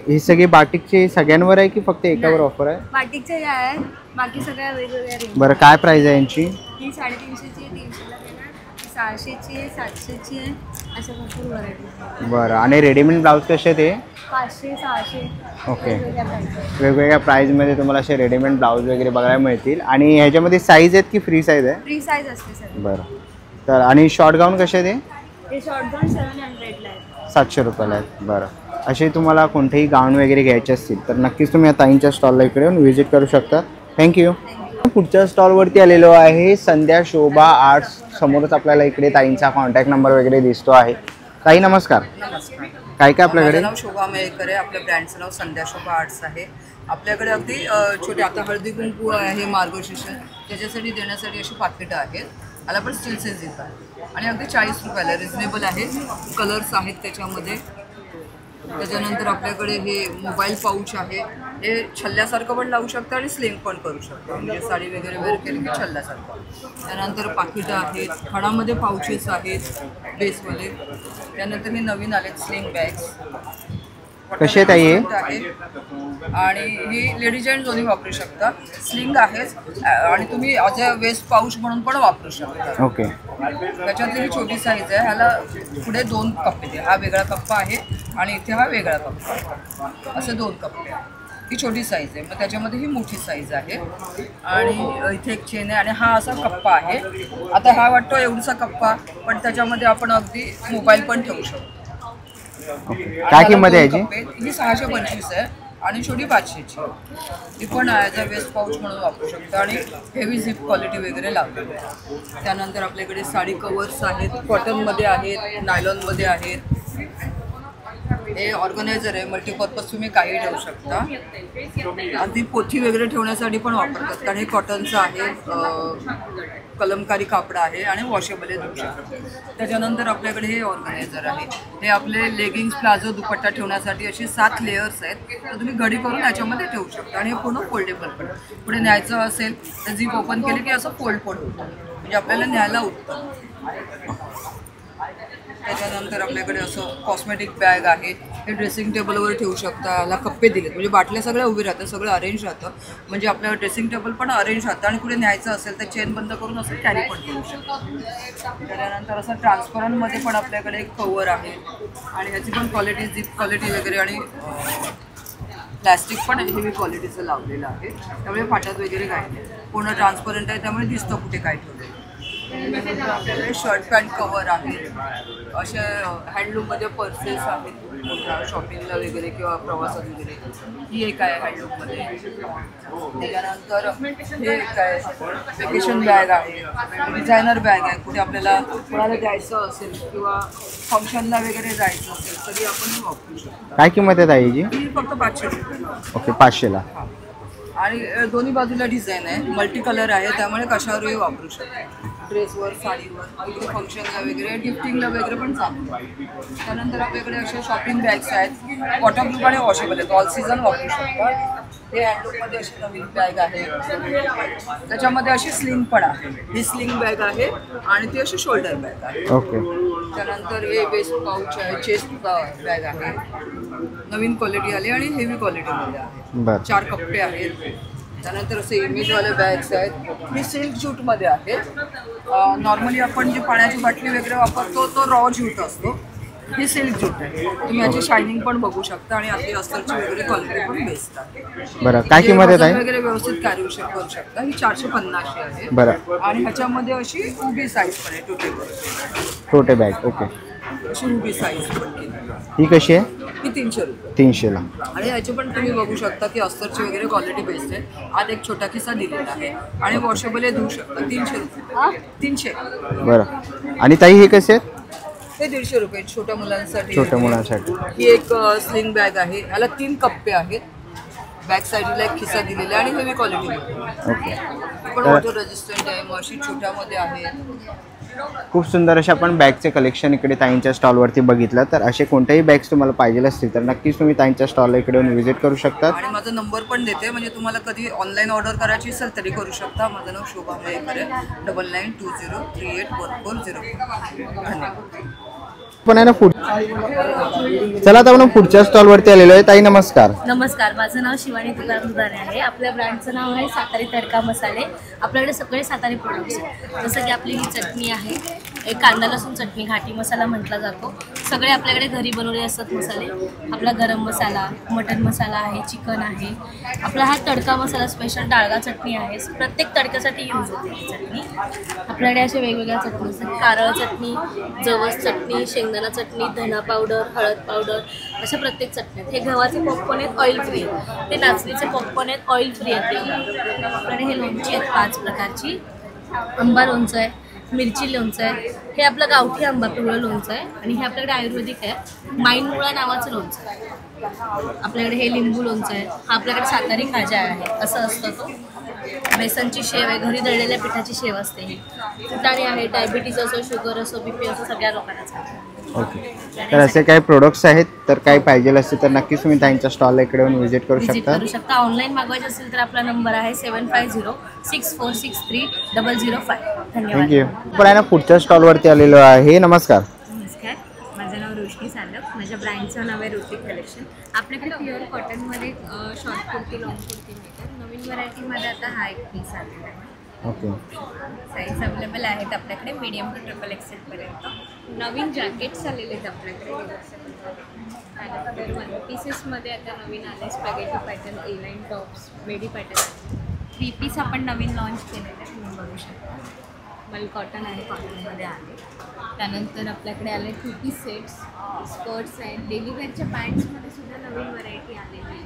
हे सगळे बाटिकचे सगळ्यांवर आहे की फक्त एकावर ऑफर आहे? बाटिकचे जे आहेत बाकी सगळ्या वेगवेगळ्या रेंज. बरं काय प्राईज आहे यांची? ही 350ची 300ला देणार. 600ची आहे, 700ची आहे, अशा भरपूर व्हरायटी. बरं. आणि रेडीमेड ब्लाऊज कसे ते? 500, 600 ओके. वेगवेगळ्या प्राईस. वेगवेगळ्या प्राईजमध्ये तुम्हाला असे रेडीमेड ब्लाऊज वगैरे बघायला मिळतील. आणि ह्याच्यामध्ये साईज आहेत की फ्री साईज आहे? फ्री साईज असते सर. बरं. तर आणि शॉर्ट गाऊन कसे ते? हे शॉर्ट गाऊन 700ला आहे. 700 रुपयाला आहेत. बरं. असे तुम्हाला कोणतेही गाऊन वगैरे घ्यायचे असतील तर नक्कीच तुम्ही या ताईंच्या स्टॉलला इकडे येऊन व्हिजिट करू शकता. थँक्यू. पुढच्या स्टॉलवरती आलेलो आहे संध्या शोभा आर्ट्स. समोरच आपल्याला इकडे ताईंचा कॉन्टॅक्ट नंबर वगैरे दिसतो आहे. ताई नमस्कार. नमस्कार. काय काय आपल्याकडे? माझं नाव शोभा मयेकर आहे. आपल्या ब्रँडचं नाव संध्या शोभा आर्ट्स आहे. आपल्याकडे अगदी छोटे आता हळदी कुंकू आहे, मार्गशीर्ष त्याच्यासाठी देण्यासाठी अशी पाकिटं आहेत. याला पण स्टीलचेच देतात आणि अगदी 40 रुपयाला रिजनेबल आहे. कलर्स आहेत त्याच्यामध्ये. त्याच्यानंतर आपल्याकडे हे मोबाईल पाऊच आहे. हे छल्ल्यासारखं पण लावू शकतं आणि स्लिंग पण करू शकतो, म्हणजे साडी वगैरे वेअर केली की छल्ल्यासारखं. त्यानंतर पाकिटं आहेत, खणामध्ये पाऊचेस आहेत बेसमध्ये. त्यानंतर हे नवीन आलेत स्लिंग बॅग्स. कसे आहेत ताई? आणि ही लेडीज एंड दोन्ही वापरू शकता. स्लिंग आहेच आणि तुम्ही ॲज अ वेस्ट पाऊच म्हणून पण वापरू शकता. ओके. त्याच्यातली ही छोटी साईज आहे. ह्याला पुढे 2 कप्पे आहेत. हा वेगळा कप्पा आहे आणि इथे हा वेगळा कप्पा, असे 2 कप्पे आहेत. ही छोटी साईज आहे. मग त्याच्यामध्ये ही मोठी साईज आहे आणि इथे एक चेन आहे आणि हा असा कप्पा आहे. आता हा वाटतो एवढासा कप्पा, पण त्याच्यामध्ये आपण अगदी मोबाईल पण ठेवू शकतो. काय किंमत आहे याची? ही 625 आहे आणि छोटी 500ची. ती पण ॲज अ वेस्ट पाऊच म्हणून वापरू शकतो आणि हेवी झिप क्वालिटी वगैरे लागते. त्यानंतर आपल्याकडे साडी कवर्स आहेत, कॉटनमध्ये आहेत, नायलॉनमध्ये आहेत. हे ऑर्गनायझर आहे, मल्टीपर्पज तुम्ही काही ठेवू शकता. अगदी पोथी वगैरे ठेवण्यासाठी पण वापरतात कारण हे कॉटनचं आहे, कलमकारी कापड आहे आणि वॉशेबल आहे धुवू शकतो. त्याच्यानंतर आपल्याकडे हे ऑर्गनायझर आहे. हे आपले लेगिंग्स, प्लाझो, दुपट्टा ठेवण्यासाठी असे 7 लेयर्स आहेत. तर तुम्ही घडी करून याच्यामध्ये ठेवू शकता आणि हे पूर्ण फोल्डेबल पण. पुढे न्यायचं असेल तर झीप ओपन केली की असं फोल्ड पण होतं, म्हणजे आपल्याला न्यायला उठतं. त्याच्यानंतर आपल्याकडे असं कॉस्मेटिक बॅग आहे. हे ड्रेसिंग टेबलवर ठेवू शकता. याला कप्पे दिलेत म्हणजे बाटल्या सगळ्या उभी राहतात, सगळं अरेंज राहतं, म्हणजे आपलं ड्रेसिंग टेबल पण अरेंज राहतं. आणि पुढे न्यायचं असेल तर चेन बंद करून असं कॅरी पण करू शकतो. त्याच्यानंतर असं ट्रान्सपरंटमध्ये पण आपल्याकडे एक कवर आहे आणि ह्याची पण क्वालिटी, झिप क्वालिटी वगैरे आणि प्लॅस्टिक पण हेवी क्वालिटीचं लावलेलं आहे, त्यामुळे फाटत वगैरे काही नाही. पूर्ण ट्रान्सपरंट आहे त्यामुळे दिसतं कुठे काय ठेवलं. आपल्याकडे शर्ट पॅन्ट कवर आहे. असे हँडलूममध्ये पर्सेस आहेत शॉपिंगला वगैरे किंवा प्रवासात वगैरे. ही एक आहे हँडलूममध्ये. त्याच्यानंतर हे एक आहे वेकेशन बॅग आहे, डिझायनर बॅग आहे. कुठे आपल्याला कोणाला द्यायचं असेल किंवा फंक्शनला वगैरे जायचं असेल तरी आपण वापरू शकतो. काय किंमत आहे ताईची? ही फक्त 500 रुपये. ओके, 500ला. आणि दोन्ही बाजूला डिझाईन आहे, मल्टी कलर आहे, त्यामुळे कशावरही वापरू शकतो. ड्रेसवर, साडीवर, इथे फंक्शनला वगैरे, गिफ्टिंगला वगैरे पण चालतं. त्यानंतर आपल्याकडे असे शॉपिंग बॅग्स आहेत, वॉटरप्रूफ आणि वॉशेबल आहेत, ऑल सीझन वापरू शकतात. हे हँडलूममध्ये अशी नवीन बॅग आहे, त्याच्यामध्ये अशी स्लिंग पण आहे. ही स्लिंग बॅग आहे आणि ती अशी शोल्डर बॅग आहे. ओके. त्यानंतर हे वेस्ट पाऊच आहे, चेस्ट बॅग आहे, नवीन क्वालिटी आली आणि हेवी क्वालिटीमध्ये आहे. 4 कप्पे आहेत. त्यानंतर असे इमेजवाले बॅग्स आहेत. ही सिल्क ज्यूटमध्ये आहेत. नॉर्मली आपण जी पाण्याची बाटली वगैरे वापरतो तो रॉ ज्यूट असतो. ही सिल्क ज्यूट आहे. तुम्ही याची शायनिंग पण बघू शकता आणि आपली अस्तरची वगैरे क्वालिटी पण बेस्ट आहे. बरं, काय किंमत आहे ताई? वगैरे व्यवस्थित कॅरी करू शकता. ही 450 आहे. बरं. आणि ह्याच्यामध्ये अशी उभी साईज पण आहे, छोटे बॅग. ओके. अशी उभी साईज पण. ही कशी आहे? ही 300 रुपये. 300ला. आणि याची पण तुम्ही बघू शकता की अस्तरची वगैरे क्वालिटी बेस्ट आहे. आत एक छोटा किस्सा दिलेला आहे आणि वॉशेबल हे धुवू शकता. 300 रुपये. 300. बरं. आणि ताई हे कसे आहेत? हे 150 रुपये छोट्या मुलांसाठी. छोट्या मुलांसाठी. ही एक स्लिंग बॅग आहे. याला 3 कप्पे आहेत. बॅक साईडला एक खिसा दिलेला आहे आणि हेवी क्वालिटी. ओके. पण वॉटर रेजिस्टंट आहे. मग अशी छोट्यामध्ये आहे. खूप सुंदर असे आपण बॅगचे कलेक्शन इकडे ताईंच्या स्टॉलवरती बघितलं. तर असे कोणतेही बॅग्स तुम्हाला पाहिजे असतील तर नक्कीच तुम्ही ताईंच्या स्टॉलला इकडे येऊन व्हिजिट करू शकता. आणि माझा नंबर पण देते, म्हणजे तुम्हाला कधी ऑनलाईन ऑर्डर करायची असेल तरी करू शकता. माझं नाव शोभा मयेकर आहे. 9920381404. धन्यवाद. पण आहे ना चला आता आपण पुढच्या स्टॉलवरती आलेलो आहे. ताई नमस्कार. नमस्कार, माझं नाव शिवानी तुकाराम दुधारे आहे. आपल्या ब्रँडचं नाव आहे सातारी तडका मसाले. आपल्याकडे सगळे सातारी प्रोडक्ट्स आहेत, जसं की आपली ही चटणी आहे, एक कांदा लसूण चटणी घाटी मसाला म्हटला जातो. सगळे आपल्याकडे घरी बनवले असतात मसाले. आपला गरम मसाला, मटन मसाला आहे, चिकन आहे. आपला हा तडका मसाला स्पेशल डाळगा चटणी आहे. प्रत्येक तडक्यासाठी यूज होते ही चटणी. आपल्याकडे अशा वेगवेगळ्या चटणी असतात. कारळ चटणी, जवस चटणी, शेंगदाणा चटणी, धना पावडर, हळद पावडर, अशा प्रत्येक चटण्या. हे गव्हाचे पॉपकॉर्न आहेत, ऑइल फ्री आहेत. ते नाचणीचे पॉपकॉर्न आहेत, ऑइल फ्री आहेत. आपल्याकडे हे लोणची आहेत 5 प्रकारची. आंबा लोणचं आहे, मिरची लोणचं आहे. हे आपलं गावठी आंबा पिवळं लोणचं आहे. आणि हे आपल्याकडे आयुर्वेदिक आहे, माईनमुळा नावाचं लोणचं आहे. आपल्याकडे हे लिंबू लोणचं आहे. हा आपल्याकडे सातारी खाजा आहे, असं असतं तो. बेसनची शेव आहे, घरी दळलेल्या पिठाची शेव असते. ही फुटाणे आहे, डायबिटीज असो, शुगर असो, बीपी असो, सगळ्या लोकांना चालतं. ओके. तर असे काही प्रोडक्ट्स आहेत, तर काही पाहिजे असतील तर नक्कीच तुम्ही त्यांच्या स्टॉलला इकडे येऊन व्हिजिट करू शकता. ऑनलाईन मागवायचं असेल तर आपला नंबर आहे 7506463005. धन्यवाद. थँक्यू. पण आहे ना पुढच्या स्टॉलवरती आलेलो आहे. नमस्कार. नमस्कार, माझं नाव रोशनी सालक. माझ्या ब्रँडचं नाव आहे रुटिक कलेक्शन. आपल्याकडे प्युअर कॉटनमध्ये शॉर्ट कुर्ती, लॉंग कुर्ती मिळतात. नवीन व्हरायटीमध्ये आता हा एक पीस आलेला आहे. ओके. साईज अवेलेबल आहेत आपल्याकडे मीडियम टू ट्रिपल एक्सेलपर्यंत. नवीन जॅकेट्स आलेले आहेत आपल्याकडे. त्यानंतर वन पीसेसमध्ये आता नवीन आले spaghetti pattern, A line tops, मेडी पॅटर्न. 3 पीस आपण नवीन लॉन्च केलेले आहेत, तुम्ही बघू शकता. मल कॉटन आणि कॉटनमध्ये आले. त्यानंतर आपल्याकडे आले 2 पीस सेट्स, स्कर्ट्स आहेत. डेली वेअरच्या पॅन्ट्समध्ये सुद्धा नवीन व्हरायटी आलेली आहे.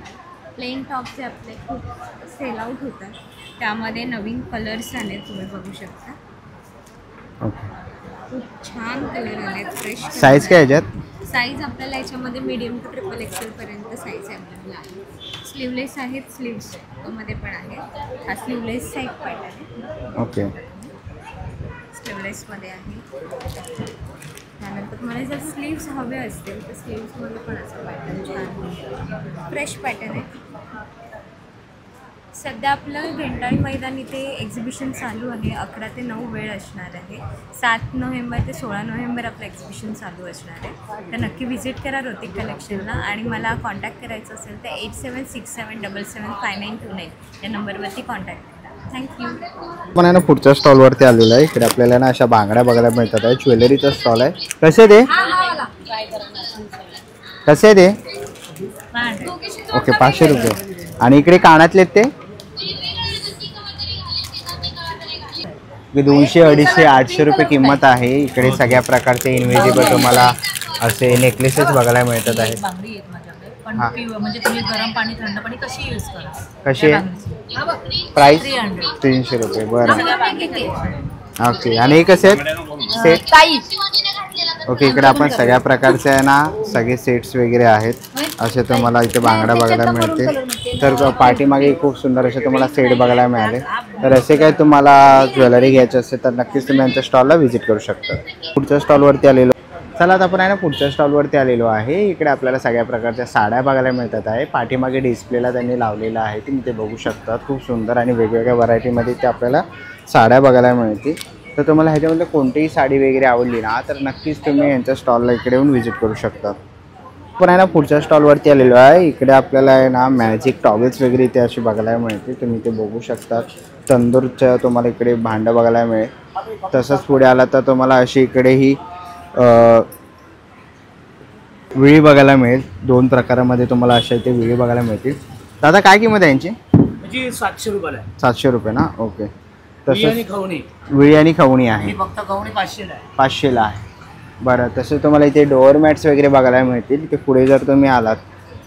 प्लेन टॉपचे आपले खूप सेल आउट होतात, त्यामध्ये नवीन कलर्स आले, तुम्ही बघू शकता. खूप छान कलर आले, फ्रेश. साईज काय याच्यात? साईज आपल्याला याच्यामध्ये मीडियम टू ट्रिपल एक्सेलपर्यंत साईज अवेलेबल आहे. स्लीवलेस आहेत, स्लीव्समध्ये पण आहे. हा स्लीवलेसचा एक पॅटर्न आहे. ओके. स्लीवलेसमध्ये आहे. त्यानंतर तुम्हाला जर स्लीव्स हवे असतील तर स्लीव्समध्ये पण असं पॅटर्न छान फ्रेश पॅटर्न आहे. सध्या आपलं घेंटाळी मैदान इथे एक्झिबिशन चालू आहे. 11 ते 9 वेळ असणार आहे. 7 नोव्हेंबर ते 16 नोव्हेंबर आपलं एक्झिबिशन चालू असणार आहे. तर नक्की व्हिजिट करा रुटिक कलेक्शनला. आणि मला कॉन्टॅक्ट करायचं असेल तर 8767775929 या नंबरवरती कॉन्टॅक्ट करा. थँक्यू. पण आहे ना पुढच्या स्टॉलवरती आलेलं आहे. इकडे आपल्याला ना अशा बांगड्या बघायला मिळतात आहे. ज्वेलरीचा स्टॉल आहे. कसे ते? कसे ते? ओके, 500 रुपये. आणि इकडे कानातले ते 200, 250, 800 रुपये किंमत आहे. इकडे सगळ्या प्रकारचे इनव्हिजिबल तुम्हाला असे नेकलेसेस बघायला मिळतात आहेत. म्हणजे तुम्ही गरम पाणी, थंड पाणी कशी यूज करा. कशी आहे प्राइस? 300 रुपये. बरं. ओके. आणि हे कसे आहेत सेट? ओके. इकडे आपण सगळ्या प्रकारचे आहे ना सगळे सेट्स वगैरे आहेत. असे तुम्हाला इथे बांगड्या बघायला मिळते. तर पाठीमागे खूप सुंदर असे तुम्हाला सेट बघायला मिळाले. तर असे काही तुम्हाला ज्वेलरी घ्यायची असेल तर नक्कीच तुम्ही यांच्या स्टॉलला व्हिजिट करू शकता. पुढच्या स्टॉलवरती आलेलो. चला आता आपण आहे ना पुढच्या स्टॉलवरती आलेलो आहे. इकडे आपल्याला सगळ्या प्रकारच्या साड्या बघायला मिळतात आहे. पाठीमागे डिस्प्लेला त्यांनी लावलेला आहे, तुम्ही ते बघू शकता. खूप सुंदर आणि वेगवेगळ्या व्हरायटीमध्ये ते आपल्याला साड्या बघायला मिळतील. तर तुम्हाला ह्याच्यामध्ये कोणतीही साडी वगैरे आवडली ना तर नक्कीच तुम्ही यांच्या स्टॉलला इकडे येऊन व्हिजिट करू शकता. पण आहे ना पुढच्या स्टॉलवरती आलेलो आहे. इकडे आपल्याला आहे ना मॅजिक टॉवेल्स वगैरे इथे अशी बघायला मिळते, तुम्ही ते बघू शकता. तंदूरच्या तुम्हाला इकडे भांडं बघायला मिळेल. तसंच पुढे आला तर तुम्हाला अशी इकडे ही विळी बघायला मिळेल. 2 प्रकारामध्ये तुम्हाला अशा इथे विळी बघायला मिळतील. दादा काय किंमत आहे यांची? 700 रुपयाला आहे. 700 रुपये ना. ओके. विळी आणि खवणी आहे. फक्त खवणी 500ला आहे. 500ला आहे. बरं. तसे तुम्हाला इथे डोअर मॅट्स वगैरे बघायला मिळतील. ते पुढे जर तुम्ही आलात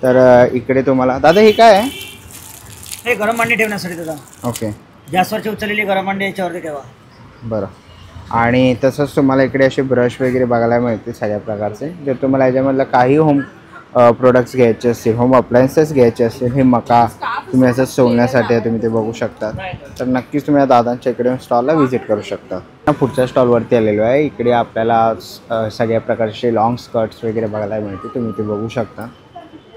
तर इकडे तुम्हाला दादा हे काय आहे? हे गरम भांडी ठेवण्यासाठी दादा. ओके. गॅसवरची उचललेली गरम भांडी याच्यावरती ठेवा. बरं. आणि तसंच तुम्हाला इकडे असे ब्रश वगैरे बघायला मिळतील सगळ्या प्रकारचे. जर तुम्हाला याच्यामधलं काही होम प्रोडक्ट्स घ्यायचे असतील, होम अप्लायन्सेस घ्यायचे असतील, हे मका तुम्ही असं सोलण्यासाठी तुम्ही ते बघू शकता. तर नक्कीच तुम्ही या दादांच्या इकडे स्टॉलला व्हिजिट करू शकता. पुढच्या स्टॉलवरती आलेलो आहे. इकडे आपल्याला सगळ्या प्रकारचे लॉंग स्कर्ट्स वगैरे बघायला मिळते, तुम्ही ते बघू शकता.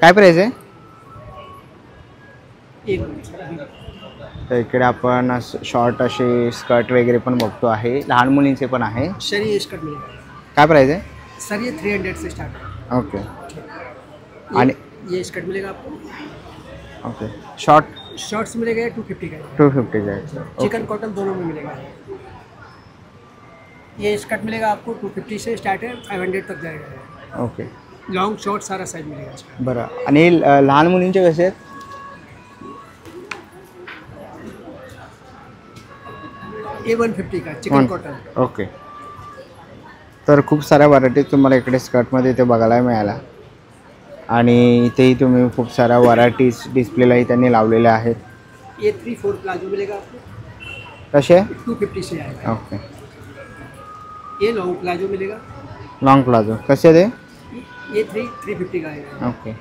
काय प्राईस आहे? तर इकडे आपण शॉर्ट असे स्कर्ट वगैरे पण बघतो आहे. लहान मुलींचे पण आहे. सर ये स्कर्ट मिलेगा. काय प्राइस है? सर ये 300 से स्टार्ट है. ओके. आणि ये स्कर्ट मिलेगा आपको. ओके. शॉर्ट्स मिलेगा 250 का. 250 का. चिकन कॉटन दोनों में मिलेगा. ये स्कर्ट मिलेगा आपको 250 से स्टार्ट है, 500 तक जाएगा। ओके, लॉन्ग शॉर्ट सारा साइज मिलेगा इसका। बरं. आणि लहान मुलींचे कसे आहेत? ये 150 का चिकन कॉटन। ओके, तर खूप साऱ्या व्हरायटीज तुम्हाला इकडे स्कर्टमध्ये इथे बघायला मिळाल्या आणि इथेही तुम्ही खूप साऱ्या व्हरायटीज डिस्प्लेलाही त्यांनी लावलेल्या आहेत. ये 3/4 प्लाजो मिलेगा आपको, कसे? 250 से आएगा। ओके, ये लॉन्ग प्लाजो मिलेगा, लॉन्ग प्लाझो कसे ते? ये 350 का आएगा। ओके,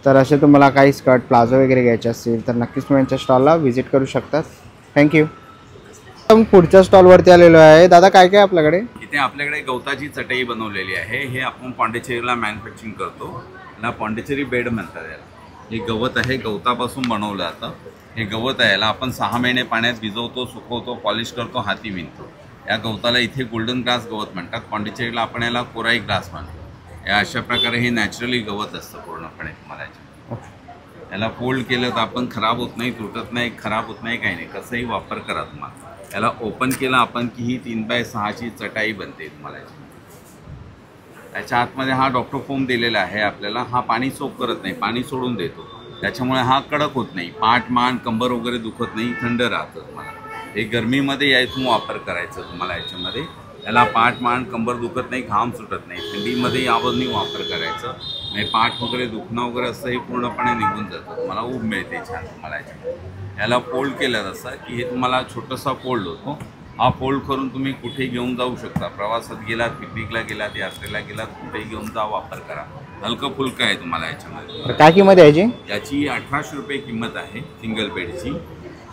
तर असे तुम्हाला काही स्कर्ट प्लाझो वगैरे घ्यायचे असतील तर नक्कीच तुम्ही यांच्या स्टॉलला व्हिजिट करू शकतात. थँक्यू. आपण पुढच्या स्टॉलवरती आलेलो आहे. दादा काय काय आपल्याकडे? इथे आपल्याकडे गवताची चटई बनवलेली आहे. हे आपण पॉंडिचेरीला मॅन्युफॅक्चरिंग करतो. याला पॉंडिचेरी बेड म्हणतात. याला हे गवत आहे, गवतापासून बनवलं जातं. हे गवत आहे, याला आपण 6 महिने पाण्यात भिजवतो, सुकवतो, पॉलिश करतो, हाती विणतो. या गवताला इथे गोल्डन ग्रास गवत म्हणतात. पॉंडिचेरीला आपण याला कोराई ग्रास म्हणतो. या अशा प्रकारे हे नॅचरली गवत असतं पूर्णपणे. तुम्हाला याला फोल्ड केलं तर आपण खराब होत नाही, तुटत नाही, खराब होत नाही, काही नाही. कसंही वापर करा तुम्हाला. याला ओपन केलं आपण की ही 3x6ची चटाई बनते तुम्हाला. त्याच्या आतमध्ये हा डॉक्टर फोम दिलेला आहे आपल्याला. हा पाणी सोक करत नाही, पाणी सोडून देतो. त्याच्यामुळे हा कडक होत नाही, पाठ मान कंबर वगैरे दुखत नाही, थंड राहतं तुम्हाला. हे गरमीमध्ये यायचं वापर करायचं तुम्हाला. याच्यामध्ये याला पाठ मान कंबर दुखत नाही, घाम सुटत नाही. थंडीमध्ये यावरनी वापर करायचं. म्हणजे पाठ वगैरे दुखणं वगैरे असं हे पूर्णपणे निघून जातं. तुम्हाला ऊब मिळते छान तुम्हाला. याला फोल्ड केलं असं की हे तुम्हाला छोटासा फोल्ड होतो. हा फोल्ड करून तुम्ही कुठेही घेऊन जाऊ शकता. प्रवासात गेलात, पिकनिकला गेलात, यात्रेला गेलात, कुठेही घेऊन जा, वापर करा. हलकं फुलकं आहे तुम्हाला याच्यामध्ये. काय किंमत आहे याची? याची 1800 रुपये किंमत आहे सिंगल बेडची.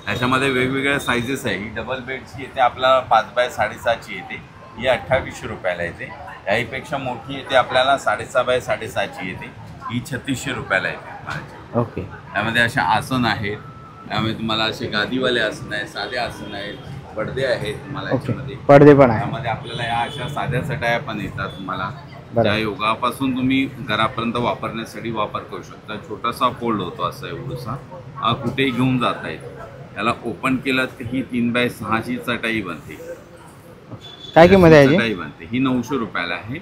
याच्यामध्ये वेगवेगळ्या सायझेस आहे. ही डबल बेडची येते आपल्याला 5x6.5ची येते. ही 2800 रुपयाला येते. याहीपेक्षा मोठी येते आपल्याला 6.5x6.5ची येते. ही 3600 रुपयाला येते. ओके, यामध्ये अशा आसन आहेत. त्यामुळे तुम्हाला असे गादीवाले आसन आहेत, साधे आसन आहेत, पडदे आहेत तुम्हाला. याच्यामध्ये पडदे पण आहे. त्यामध्ये आपल्याला या अशा साध्या चटाया पण येतात तुम्हाला. ज्या योगापासून तुम्ही घरापर्यंत वापरण्यासाठी वापर करू शकता. छोटासा फोल्ड होतो असा एवढासा. हा कुठेही घेऊन जाता येतो. याला ओपन केलं तर ही 3x6ची चटाई बनते. काय किंमत आहे चटाई बनते. ही 900 रुपयाला आहे.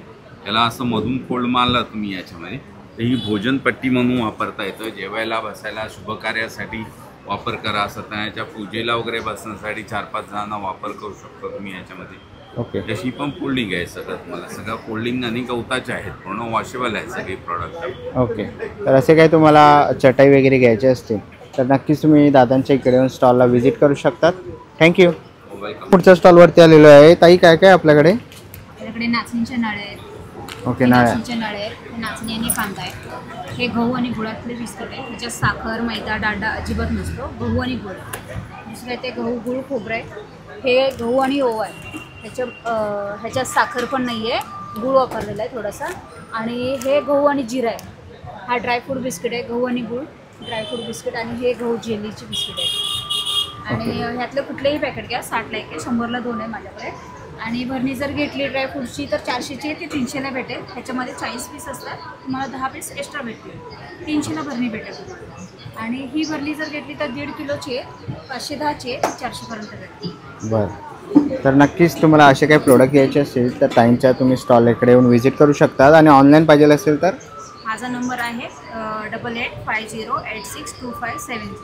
याला असं मधून फोल्ड मारला तुम्ही याच्यामध्ये तर ही भोजनपट्टी म्हणून वापरता येतं. जेवायला बसायला, शुभकार्यासाठी वापर करा. सत्यनारायणच्या पूजेला वगैरे बसण्यासाठी 4-5 जणांना वापर करू शकतो तुम्ही याच्यामध्ये. ओके, जशी पण फोल्डिंग आहे सगळं तुम्हाला. सगळं फोल्डिंग आणि गवताचे आहेत, पूर्ण वॉशेबल आहेत सगळे प्रॉडक्ट. ओके, तर असे काही तुम्हाला चटाई वगैरे घ्यायचे असतील तर नक्कीच तुम्ही दादांच्या इकडे येऊन स्टॉलला व्हिजिट करू शकतात. थँक्यू. पुढच्या स्टॉलवरती आलेलो आहे. ताई काय काय आपल्याकडे? आपल्याकडे नाचणीच्या नाळे आहेत. ओके, नाळे. नाचणीच्या नाळे आहेत, नाचणी आणि कांदा आहे. हे गहू आणि गुळातले बिस्किट आहे. ह्याच्यात साखर, मैदा, डालडा अजिबात नसतो. गहू आणि गुळ. दुसरं ते गहू गुळ खोबरं आहे. हे गहू आणि ओवा आहे. ह्याच्यात साखर पण नाही आहे, गूळ वापरलेला आहे थोडासा. आणि हे गहू आणि जिरा आहे. हा ड्रायफ्रूट बिस्किट आहे. गहू आणि गूळ ड्रायफ्रूट बिस्किट. आणि हे गहू जेलीची बिस्किट आहे. आणि ह्यातलं कुठलेही पॅकेट घ्या. 60ला एक आहे, 100ला 2 आहे माझ्याकडे. आणि भरणी जर घेतली ड्रायफ्रूटची तर 400ची आहे, ती 300ला भेटेल. ह्याच्यामध्ये 40 पीस असतात. तुम्हाला 10 पीस एक्स्ट्रा भेटतील. 300ला भरणी भेटेल तुम्हाला. आणि ही भरणी जर घेतली तर 1.5 किलोची आहे, 510ची आहे, 400पर्यंत भेटतील. बरं, तर नक्कीच तुम्हाला असे काही प्रोडक्ट घ्यायचे असतील तर ताईंच्या तुम्ही स्टॉल इकडे येऊन व्हिजिट करू शकतात. आणि ऑनलाईन पाहिजे असेल तर माझा नंबर आहे 8850862570.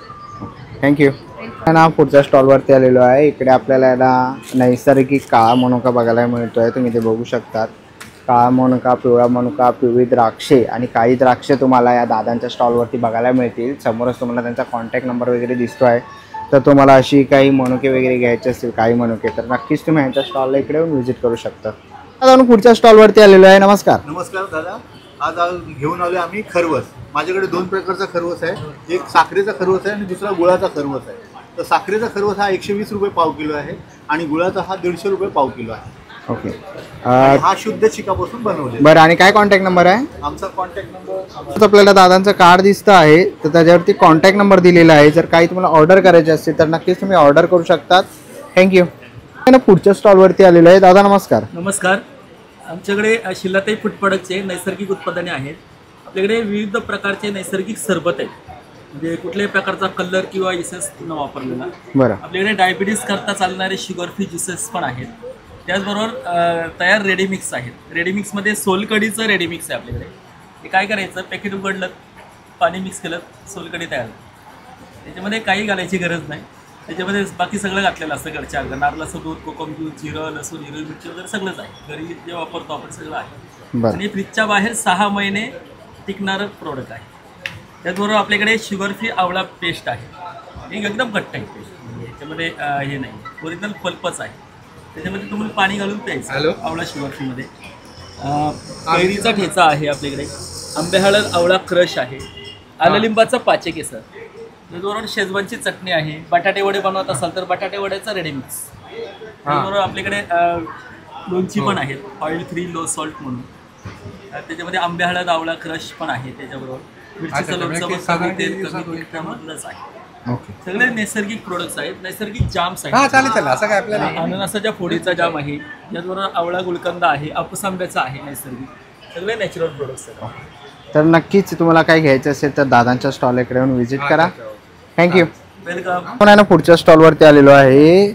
थँक्यू. ना पुढच्या स्टॉलवरती आलेलो आहे. इकडे आपल्याला याला नैसर्गिक काळा मनुका बघायला मिळतो आहे. तुम्ही ते बघू शकतात. काळा मनुका, पिवळा मनुका, पिवळी द्राक्षे आणि काही द्राक्षे तुम्हाला या दादांच्या स्टॉलवरती बघायला मिळतील. समोरच तुम्हाला त्यांचा कॉन्टॅक्ट नंबर वगैरे दिसतो आहे. तर तुम्हाला अशी काही मनुके वगैरे घ्यायचे असतील, काही मनुके, तर नक्कीच तुम्ही यांच्या स्टॉलला इकडे येऊन व्हिजिट करू शकता. आता पुढच्या स्टॉलवरती आलेलो आहे. नमस्कार. नमस्कार दादा. आज घेऊन आलो आम्ही खरवस. माझ्याकडे 2 प्रकारचा खरवस आहे. एक साखरेचा खरवस आहे आणि दुसरा गुळाचा खरवस आहे. तर साखरेचा खरवस हा 120 रुपये पाव किलो आहे आणि गुळाचा हा 150 रुपये पाव किलो आहे. ओके, हा शुद्ध चिकापासून बनवले. बरं, आणि काय कॉन्टॅक्ट नंबर आहे? आमचा कॉन्टॅक्ट नंबर आपल्याला दादांचं कार्ड दिसतं आहे तर त्याच्यावरती कॉन्टॅक्ट नंबर दिलेला आहे. जर काही तुम्हाला ऑर्डर करायचे असतील तर नक्कीच तुम्ही ऑर्डर करू शकतात. थँक्यू. पुढच्या स्टॉलवरती आलेलो आहे. दादा नमस्कार. नमस्कार. आमच्याकडे शिलाताई फूड प्रोडक्टचे नैसर्गिक उत्पादने आहेत. आपल्याकडे विविध प्रकारचे नैसर्गिक सरबत आहेत. म्हणजे कुठल्याही प्रकारचा कलर किंवा इसेन्स न वापरलेला. बरं. आपल्याकडे डायबिटीज करता चालणारे शुगर फ्री ज्युसेस पण आहेत. त्याचबरोबर तयार रेडीमिक्स आहेत. रेडीमिक्समध्ये सोलकडीचं रेडीमिक्स आहे आपल्याकडे. हे काय करायचं, पॅकेट उघडलं, पाणी मिक्स केलं, सोलकडी तयार. त्याच्यामध्ये काही घालायची गरज नाही. त्याच्यामध्ये बाकी सगळं घातलेलं असतं घरच्या अगं, नारळाचं दूध, कोकम दूध, जिरं, लसूण, हिरवी मिरची वगैरे सगळंच आहे. घरी जे वापरतो आपण सगळं आहे. आणि फ्रीजच्या बाहेर 6 महिने टिकणारं प्रोडक्ट आहे. त्याचबरोबर आपल्याकडे शुगर फ्री आवळा पेस्ट आहे. ही एकदम घट्ट आहे पेस्ट, याच्यामध्ये हे नाही, ओरिजिनल पल्पच आहे. त्याच्यामध्ये तुम्हाला पाणी घालून प्यायचं आवळा शुगर फ्रीमध्ये. कैरीचा ठेचा आहे आपल्याकडे. आंबे हळद आवळा क्रश आहे. आलं लिंबाचा पाचे केसर. त्याचबरोबर शेजवानची चटणी आहे. बटाटे वडे बनवत असाल तर बटाटे वड्याचा रेडीमिक्स. त्याचबरोबर आपल्याकडे लोणची पण आहेत, ऑइल फ्री लो सॉल्ट म्हणून. त्याच्यामध्ये आंबे हळद आवळा क्रश पण आहे. त्याच्याबरोबर मिरचीचं लोणचं पण तेल कमी प्रमाणातच आहे. सगळे नैसर्गिक प्रोडक्ट्स आहेत. नैसर्गिक जाम्स आहेत. अननसाच्या फोडीचा जाम आहे. त्याचबरोबर आवळा गुलकंद आहे. हापूस आंब्याचा आहे नैसर्गिक. सगळे नॅचरल प्रोडक्ट्स आहेत. तर नक्कीच तुम्हाला काय घ्यायचं असेल तर दादांच्या स्टॉल इकडे येऊन व्हिजिट करा. थँक्यू. आपण आहे ना पुढच्या स्टॉलवरती आलेलो आहे.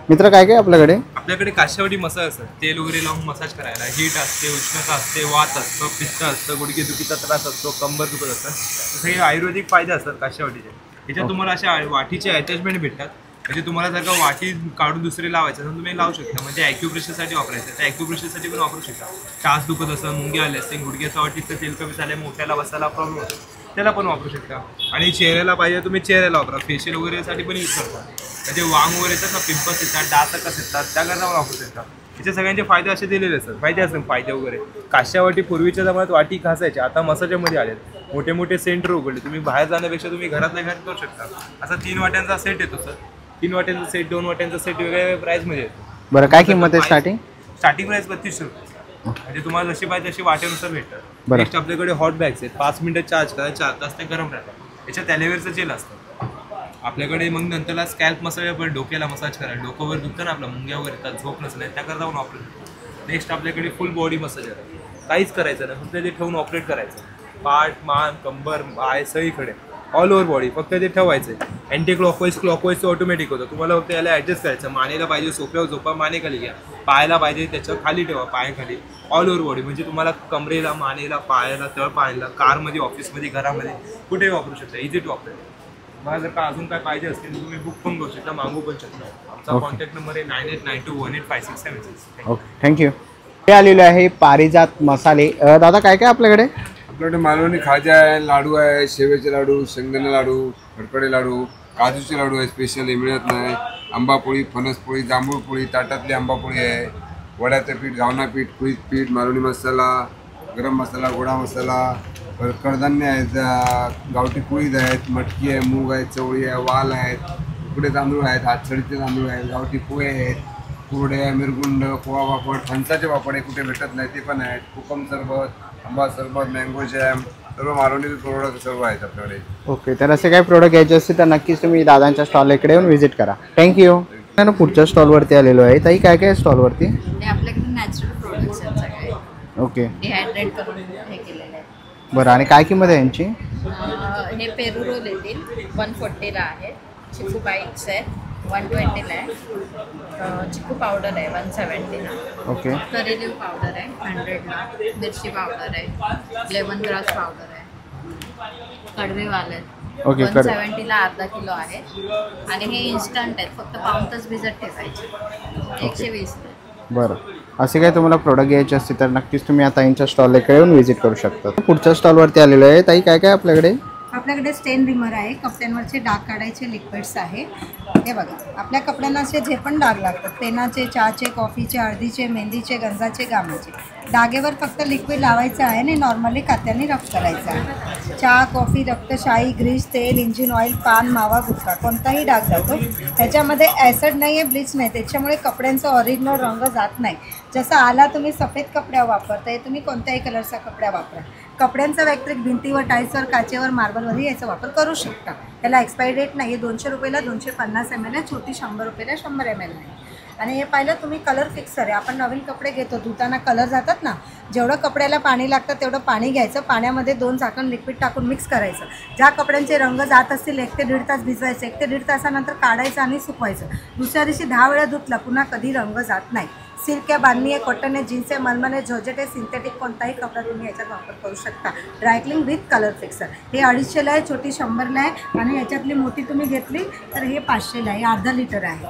मित्र काय काय आपल्याकडे काश्यावडी मसाज असतात. तेल वगैरे लावून मसाज करायला. हीट असते, उष्णता असते, वात असतं, पित्त असतं, गुडघेदुखीचा त्रास असतो, कंबर दुखत असतं. सगळे आयुर्वेदिक फायदे असतात काश्यावडीचे. याच्यात तुम्हाला अशा वाटीचे अटॅचमेंट भेटतात. म्हणजे तुम्हाला जर का वाटी काढून दुसरे लावायचं तर तुम्ही लावू शकता. म्हणजे ॲक्युप्रेशरसाठी वापरायचं तर ॲक्युप्रेशरसाठी पण वापरू शकता. टाच दुखत असं, मुंगे आले असते, गुडघ्याचा वाटीचं तेल कमी झालं, मोठ्याला बसायला प्रॉब्लेम होतो, त्याला पण वापरू शकता. आणि चेहऱ्याला पाहिजे तुम्ही चेहऱ्याला वापरा. फेशियल वगैरेसाठी पण यूज करता. म्हणजे वांग वगैरे येतात ना, पिंपल्स येतात, डास कस येतात, त्याकरता पण वापरू शकता. याचे सगळ्यांचे फायदे असे दिलेले असतात. माहिती असतात फायदे वगैरे. काश्यावाटी पूर्वीच्या जमान्यात वाटी घासायच्या, आता मसाजामध्ये आलेत. मोठे मोठे सेंटर उघडले. तुम्ही बाहेर जाण्यापेक्षा तुम्ही घरातल्या घरात करू शकता. असा 3 वाट्यांचा सेट येतो सर. 3 वाट्यांचा सेट, 2 वाट्यांचा सेट वेगवेगळ्या प्राईसमध्ये येतो. बरं, काय किंमत आहे स्टार्टिंग प्राईस 32 रुपये. म्हणजे तुम्हाला जशी पाहिजे तशी वाट्यानुसार भेटतात. नेक्स्ट आपल्याकडे हॉट बॅग्स आहेत. 5 मिनिटं चार्ज करा, 4 तास ते गरम राहतात. याच्यात ॲलोवेराचं जेल असतं आपल्याकडे. मग नंतरला स्कॅल्प मसाज, आपण डोक्याला मसाज करायला, डोकं वगैरे दुखतं ना आपलं, मुंग्या वगैरे येतात, झोप नसले, त्याकरता पण वापरू शकतो. नेक्स्ट आपल्याकडे फुल बॉडी मसाज आहे. काहीच करायचं नाही, फक्त ते ठेवून ऑपरेट करायचं. पाठ, मान, कंबर, पाय सगळीकडे ऑल ओव्हर बॉडी फक्त ते ठेवायचं. अँटी क्लॉकवाईज ऑटोमॅटिक होतं. तुम्हाला फक्त याला ॲडजस्ट करायचं. मानेला पाहिजे सोप्यावर झोपा, माने खाली घ्या. पायाला पाहिजे त्याच्या खाली ठेवा, पायाखाली. ऑल ओव्हर बॉडी म्हणजे तुम्हाला कमरेला, मानेला, पायाला, तळ पायाला, कारमध्ये, ऑफिसमध्ये, घरामध्ये कुठेही वापरू शकता. Easy to operate. मला जर का अजून काय पाहिजे असतील तुम्ही बुक पण करू शकता, मागू पण शकता. आमचा कॉन्टॅक्ट नंबर आहे 9892185676. Okay, thank you. हे आलेले आहे पारिजात मसाले. दादा काय काय आपल्याकडे मालवणी खाजा आहे, लाडू आहे, शेवेचे लाडू, शेंगदाणे लाडू, फडफडे लाडू, काजूचे लाडू आहे. स्पेशली मिळत नाही. आंबापोळी, फणसपोळी, जांभूळपोळी, ताटातली आंबापोळी आहे. वड्याचं पीठ, घावना पीठ, कुळीत पीठ, मालवणी मसाला, गरम मसाला, गोडा मसाला, कडधान्य आहेत, गावठी कुळीत आहेत, मटकी आहे, मूग आहे, चवळी आहे, वाल आहेत, उकडे तांदूळ आहेत, हातसडीचे तांदूळ आहेत, गावठी पोहे आहेत, कुरडे, मिरगुंड, पोहा पापड, फणसाचे पापड आहे, कुठे भेटत नाही ते पण आहेत. कोकम सरबत, आंबा सरबत, मँगो जॅम, सर्व मालवणी प्रोडक्ट सर्व आहेत आपल्याकडे. ओके, तर असे काही प्रोडक्ट घ्यायचे असतील तर नक्कीच तुम्ही दादांच्या स्टॉल इकडे येऊन व्हिजिट करा. थँक्यू. पुढच्या स्टॉलवरती आलेलो आहे. ताई काय काय स्टॉलवरती आपल्याकडे नॅचरल प्रोडक्ट्स आहेत सगळे. ओके, डिहायड्रेट करून हे केलेले आहे. बरं, आणि काय किंमत आहे यांची? हे पेरू रोल येतील 140ला आहे. चिकू बाईट्स आहे 120ला आहे. चिकू पावडर आहे 170ला. ओके, करी लिव्ह पावडर आहे 100ला. मिरची पावडर आहे, लेमन ग्रास पावडर आहे, कडवेवाल आहेत. ओके, 170ला अर्धा किलो आहे. आणि हे इन्स्टंट आहेत, फक्त पाऊंतच भिजत ठेवायचे. 120. बरं, असे काही तुम्हाला प्रोडक्ट घ्यायचे असतील तर नक्कीच तुम्ही आता यांच्या स्टॉल इकडे येऊन व्हिजिट करू शकता. पुढच्या स्टॉलवरती आलेलो आहे. ताई काय काय आपल्याकडे? आपल्याकडे स्टेन रिमर आहे. कपड्यांवरचे डाग काढायचे लिक्विड्स आहे. हे बघा, आपल्या कपड्यांना असे जे पण डाग लागतात, पेनाचे, चहाचे, कॉफीचे, हळदीचे, मेहंदीचे, गंजाचे, गामाचे, डागेवर फक्त लिक्विड लावायचं आहे आणि नॉर्मली कात्याने रफ करायचं आहे. चहा, कॉफी, रक्तशाही, ग्रीस, तेल, इंजिन ऑइल, पान, मावा, गुटखा कोणताही डाग जातो. ह्याच्यामध्ये ॲसिड नाही आहे, ब्लीच नाही, त्याच्यामुळे कपड्यांचा ऑरिजिनल रंग जात नाही. जसं आला तुम्ही सफेद कपड्या वापरताय, तुम्ही कोणत्याही कलरचा कपड्या वापरा. कपड्यांचा व्यतिरिक्त भिंतीवर, टाईल्सवर, काचेवर, मार्बलवरही याचा वापर करू शकता. त्याला एक्सपायरी डेट नाही आहे. 200 रुपयाला 250 ml आहे, छोटी 100 रुपयाला 100 ml आहे. आणि हे पाहिलं तुम्ही कलर फिक्सर आहे. आपण नवीन कपडे घेतो, धुताना कलर जातात ना, जेवढं कपड्याला पाणी लागतं तेवढं पाणी घ्यायचं. पाण्यामध्ये 2 झाकण लिक्विड टाकून मिक्स करायचं. ज्या कपड्यांचे रंग जात असतील 1 ते 1.5 तास भिजवायचं. 1 ते 1.5 तासानंतर काढायचं आणि सुकवायचं. दुसऱ्या दिवशी 10 वेळा धुतला, पुन्हा कधी रंग जात नाही. सिल्क आहे, बांधणी आहे, कॉटन आहे, जीन्स आहे, मलमल आहे, जॉर्जेट आहे, सिंथेटिक कोणताही कपडा तुम्ही याच्यात वापर करू शकता. Dry cleaning with colour fixer. हे 250ला आहे, छोटी 100ला आहे आणि याच्यातली मोठी तुम्ही घेतली तर हे 500ला आहे. 1/2 लिटर आहे.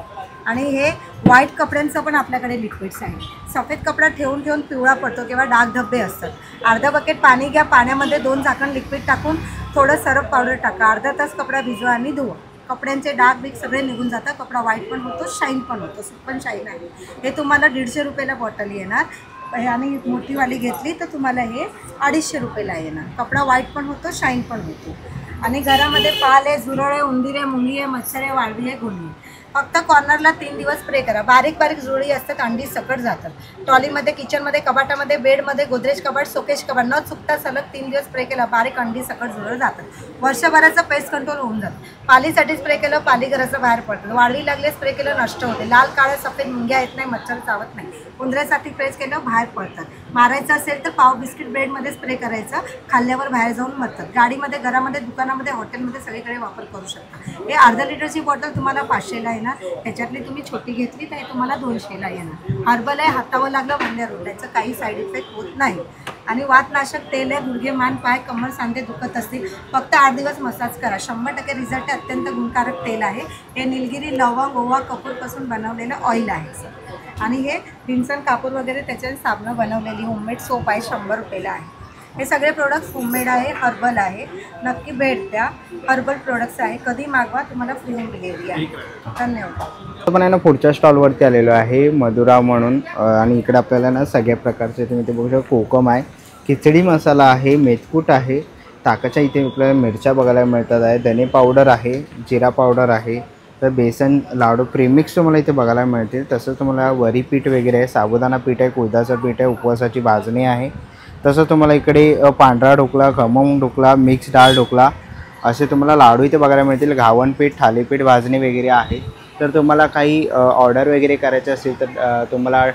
आणि हे व्हाईट कपड्यांचं पण आपल्याकडे लिक्विड्स आहे. सफेद कपडा ठेवून ठेवून पिवळा पडतो किंवा डाग धब्बे असतात. अर्धा बकेट पाणी घ्या, पाण्यामध्ये 2 झाकण लिक्विड टाकून थोडं सरफ पावडर टाका, अर्धा तास कपडा भिजवा आणि धुवा. कपड्यांचे डाग बीग सगळे निघून जातात. कपडा व्हाईट पण होतो, शाईन पण होतो, पण शाईन आहे. हे तुम्हाला 150 रुपयाला बॉटल येणार आणि मोठीवाली घेतली तर तुम्हाला हे 250 रुपयाला येणार. कपडा व्हाईट पण होतो, शाईन पण होतो. आणि घरामध्ये पाल आहे, झुरळ आहे, उंदीर आहे, मुंगी आहे, मच्छर आहे, वाळवी आहे, गोंडी आहे. फक्त कॉर्नरला 3 दिवस स्प्रे करा. बारीक बारीक जुळी असतात, अंडी सकट जातात. ट्रॉलीमध्ये, किचनमध्ये, कपाटामध्ये, बेडमध्ये, गोदरेज कपाट, शोकेश कपाट न चुकता सलग 3 दिवस स्प्रे केला, बारीक अंडी सकट जुळं जातात. वर्षभराचं पेस्ट कंट्रोल होऊन जातं. पालीसाठी स्प्रे केलं, पाली घराचं बाहेर पडतं. वाळवी लागले स्प्रे केलं, नष्ट होते. लाल काळ्या सफेद मुंग्या येत नाही, मच्छर चावत नाही. उंदऱ्यासाठी स्प्रेस केलं, बाहेर पडतात. मारायचं असेल तर पाव बिस्किट ब्रेडमध्ये स्प्रे करायचं, खाल्ल्यावर बाहेर जाऊन मरतात. गाडीमध्ये, घरामध्ये, दुकानामध्ये, हॉटेलमध्ये सगळीकडे वापर करू शकता. हे 1/2 लिटरची बॉटल तुम्हाला 500ला येणार. त्याच्यातली तुम्ही छोटी घेतली तर हे तुम्हाला 200ला येणार. हर्बल आहे, हातावर लागलं बंद्या रोडल्याचं काही साईड इफेक्ट होत नाही. आणि वातनाशक तेल आहे. गुडघे, मान, पाय, कमर, सांधे दुखत असतील फक्त 8 दिवस मसाज करा. 100% रिझल्ट आहे. अत्यंत गुणकारक तेल आहे. हे निलगिरी, लवंग, ओवा, कपूरपासून बनवलेलं ऑइल आहे. आणि हे भीमसन कापूर वगैरे त्याच्यात साबणं बनवलेली होममेड सोप आहे, 100 रुपयाला आहे. हे सगळे प्रोडक्ट्स होममेड आहे, हर्बल आहे. नक्की भेट द्या. हर्बल प्रोडक्ट्स आहे. कधी मागवा, तुम्हाला फ्री होम डिलिव्हरी आहे. धन्यवाद. आपण आहे ना पुढच्या स्टॉलवरती आलेलो आहे, मधुरा म्हणून. आणि इकडे आपल्याला ना सगळ्या प्रकारचे तुम्ही ते बघू शकता, कोकम आहे, खिचडी मसाला आहे, मेथकूट आहे, ताकाच्या इथे आपल्याला मिरच्या बघायला मिळतात आहे, धने पावडर आहे, जिरा पावडर आहे, तर बेसन लाडू प्रेमिक्स तुम्हाला इथे बघायला मिळतील. तसंच तुम्हाला वरी पीठ वगैरे आहे, साबुदाणा पीठ आहे, कुळथाचं पीठ आहे, उपवासाची भाजणी आहे. तसं तुम्हाला इकडे पांढरा ढोकळा, खमंग ढोकळा, मिक्स डाळ ढोकळा असे तुम्हाला लाडू इथे बघायला मिळतील. घावणपीठ, थालीपीठ, भाजणी वगैरे आहे. तर तुम्हाला काही ऑर्डर वगैरे करायचे असेल तर तुम्हाला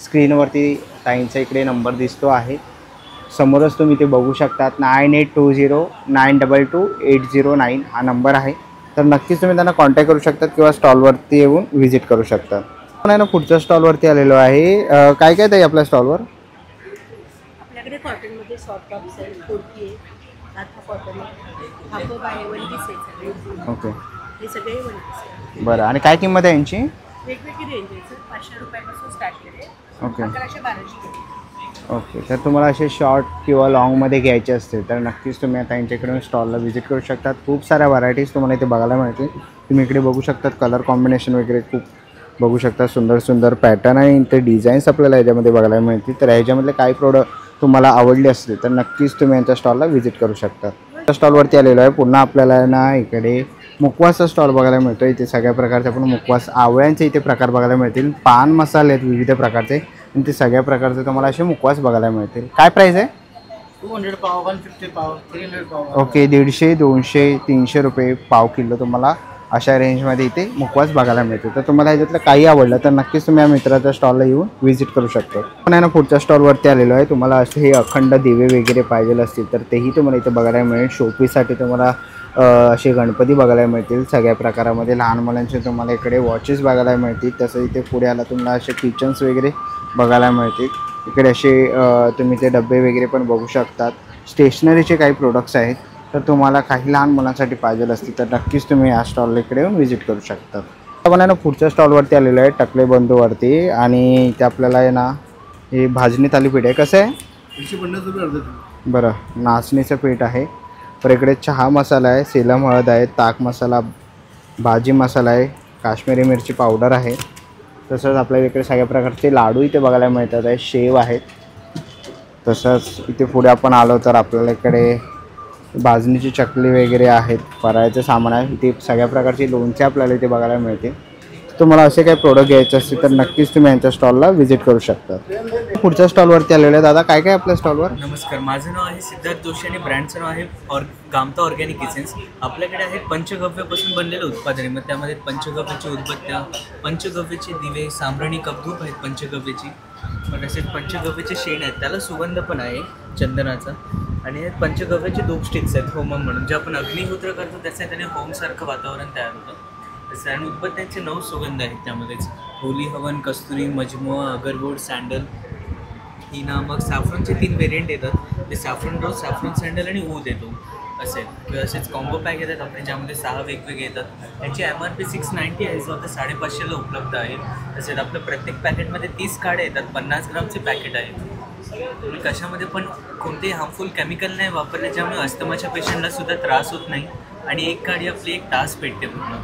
स्क्रीनवरती ताईंचा इकडे नंबर दिसतो आहे, समोरच तुम्ही ते बघू शकतात. 9820922809 हा नंबर आहे. तर नक्कीच तुम्ही त्यांना कॉन्टॅक्ट करू शकतात किंवा स्टॉलवरती येऊन व्हिजिट करू शकतात. पण आहे ना पुढच्या स्टॉलवरती आलेलो आहे. काय काय ताई आपल्या स्टॉलवर? आपल्याकडे कॉटनमध्ये शॉर्ट टॉप्स आहे, कुर्ती आहे, हाता कॉटन आहे, हाफ आहे, 1 पीस आहे. ओके, हे सगळे 1 पीस आहे. बरं. आणि काय किंमत आहे यांची? वेगवेगळी रेंज आहे सर. 500 रुपयापासून स्टार्ट केले. ओके. 1100-1200. ओके, तर तुम्हाला असे शॉर्ट किंवा लाँगमध्ये घ्यायचे असतील तर नक्कीच तुम्ही आता यांच्याकडून स्टॉलला व्हिजिट करू शकतात. खूप साऱ्या व्हरायटीज तुम्हाला इथे बघायला मिळतील. तुम्ही इकडे बघू शकतात कलर कॉम्बिनेशन वगैरे खूप बघू शकता. सुंदर सुंदर पॅटर्न आणि ते डिझाईन्स आपल्याला याच्यामध्ये बघायला मिळतील. तर ह्याच्यामधले काही प्रोडक्ट तुम्हाला आवडले असतील तर नक्कीच तुम्ही यांच्या स्टॉलला व्हिजिट करू शकता. त्या स्टॉलवरती आलेलो आहे. पुन्हा आपल्याला ना इकडे मुखवासचा स्टॉल बघायला मिळतो. इथे सगळ्या प्रकारचे आपण मुखवास, आवळ्यांचे इथे प्रकार बघायला मिळतील. पान मसाले आहेत विविध प्रकारचे आणि ते सगळ्या प्रकारचे तुम्हाला असे मुखवास बघायला मिळतील. काय प्राईस आहे? 200 पाव, 150 पाव, 300 पाव. ओके, 150, 200, 300 रुपये पाव किलो तुम्हाला अशा रेंजमध्ये इथे मुखवास बघायला मिळते. तर तुम्हाला ह्याच्यातलं काही आवडलं तर नक्कीच तुम्ही या मित्राच्या स्टॉलला येऊन व्हिजिट करू शकतो. पण आहे ना पुढच्या स्टॉलवरती आलेलो आहे. तुम्हाला असे हे अखंड दिवे वगैरे पाहिजे असतील तर तेही तुम्हाला इथे बघायला मिळेल. शोपीसाठी तुम्हाला असे गणपती बघायला मिळतील सगळ्या प्रकारामध्ये. लहान मुलांचे तुम्हाला इकडे वॉचेस बघायला मिळतील. तसं इथे पुढे आला तुम्हाला असे किचन्स वगैरे बघायला मिळतील. इकडे असे तुम्ही ते डबे वगैरे पण बघू शकतात. स्टेशनरीचे काही प्रोडक्ट्स आहेत. तर तुम्हाला काही लहान मुलांसाठी पाहिजे असतील तर नक्कीच तुम्ही या स्टॉलला इकडे येऊन व्हिजिट करू शकता. आपण आहे ना पुढच्या स्टॉलवरती आलेलो आहे, टकले बंधूवरती. आणि इथे आपल्याला आहे ना हे भाजणी थालीपीठ आहे. कसं आहे? 150 रुपये अर्धा किलो. बरं, नाचणीचं पीठ आहे. तर इकडे चहा मसाला आहे, सेलम हळद आहे, ताक मसाला, भाजी मसाला आहे, काश्मीरी मिरची पावडर आहे. तसंच आपल्याला इकडे सगळ्या प्रकारचे लाडू इथे बघायला मिळतात आहे, शेव आहेत. तसंच इथे पुढे आपण आलो तर आपल्याला इकडे भाजणीची चकली वगैरे आहेत, फराळाचं सामान आहे. इथे सगळ्या प्रकारचे लोणचे आपल्याला इथे बघायला मिळतील. तुम्हाला असे काही प्रोडक्ट घ्यायचे असतील तर नक्कीच तुम्ही यांच्या स्टॉलला व्हिजिट करू शकता. पुढच्या स्टॉलवरती आलेले आहे. दादा काय काय आपल्या स्टॉलवर? नमस्कार, माझं नाव आहे सिद्धार्थ जोशी आणि ब्रँडचं नाव आहे गामता ऑर्गॅनिक किचन्स. आपल्याकडे आहेत पंचगव्यापासून बनलेलं उत्पादन आहे. मग त्यामध्ये पंचगव्याची उदबत्त्या, पंचगव्याचे दिवे, साम्राणी कपधूप आहेत पंचगव्याची. मग तसेच पंचगव्याचे शेण आहेत, त्याला सुगंध पण आहे चंदनाचा. आणि पंचगव्याचे 2 स्टिक्स आहेत होमम म्हणून, जे आपण अग्निहोत्र करतो त्याने होमसारखं वातावरण तयार होतं. तसं आणि उदबत्त्यांचे 9 सुगंध आहेत त्यामध्येच. होली हवन, कस्तुरी, मजमुआ, अगरवूड, सॅन्डल ही ना. मग सॅफ्रॉनचे 3 व्हेरियंट येतात, ते सॅफ्रॉन रोज, सॅफ्रॉन सॅन्डल आणि ऊद येतो असे. किंवा असेच कॉम्बो पॅक येतात आपले, ज्यामध्ये 6 वेगवेगळे येतात. त्यांची MRP 690 आहे, जो आता 550ला उपलब्ध आहे. तसेच आपलं प्रत्येक पॅकेटमध्ये 30 काड्या येतात, 50 ग्रामचे पॅकेट आहे. तुम्ही कशामध्ये पण कोणतेही हार्मफुल केमिकल नाही वापरले, ज्यामुळे अस्थमाच्या पेशंटला सुद्धा त्रास होत नाही. आणि एक काडी आपली 1 तास पेटते पूर्ण.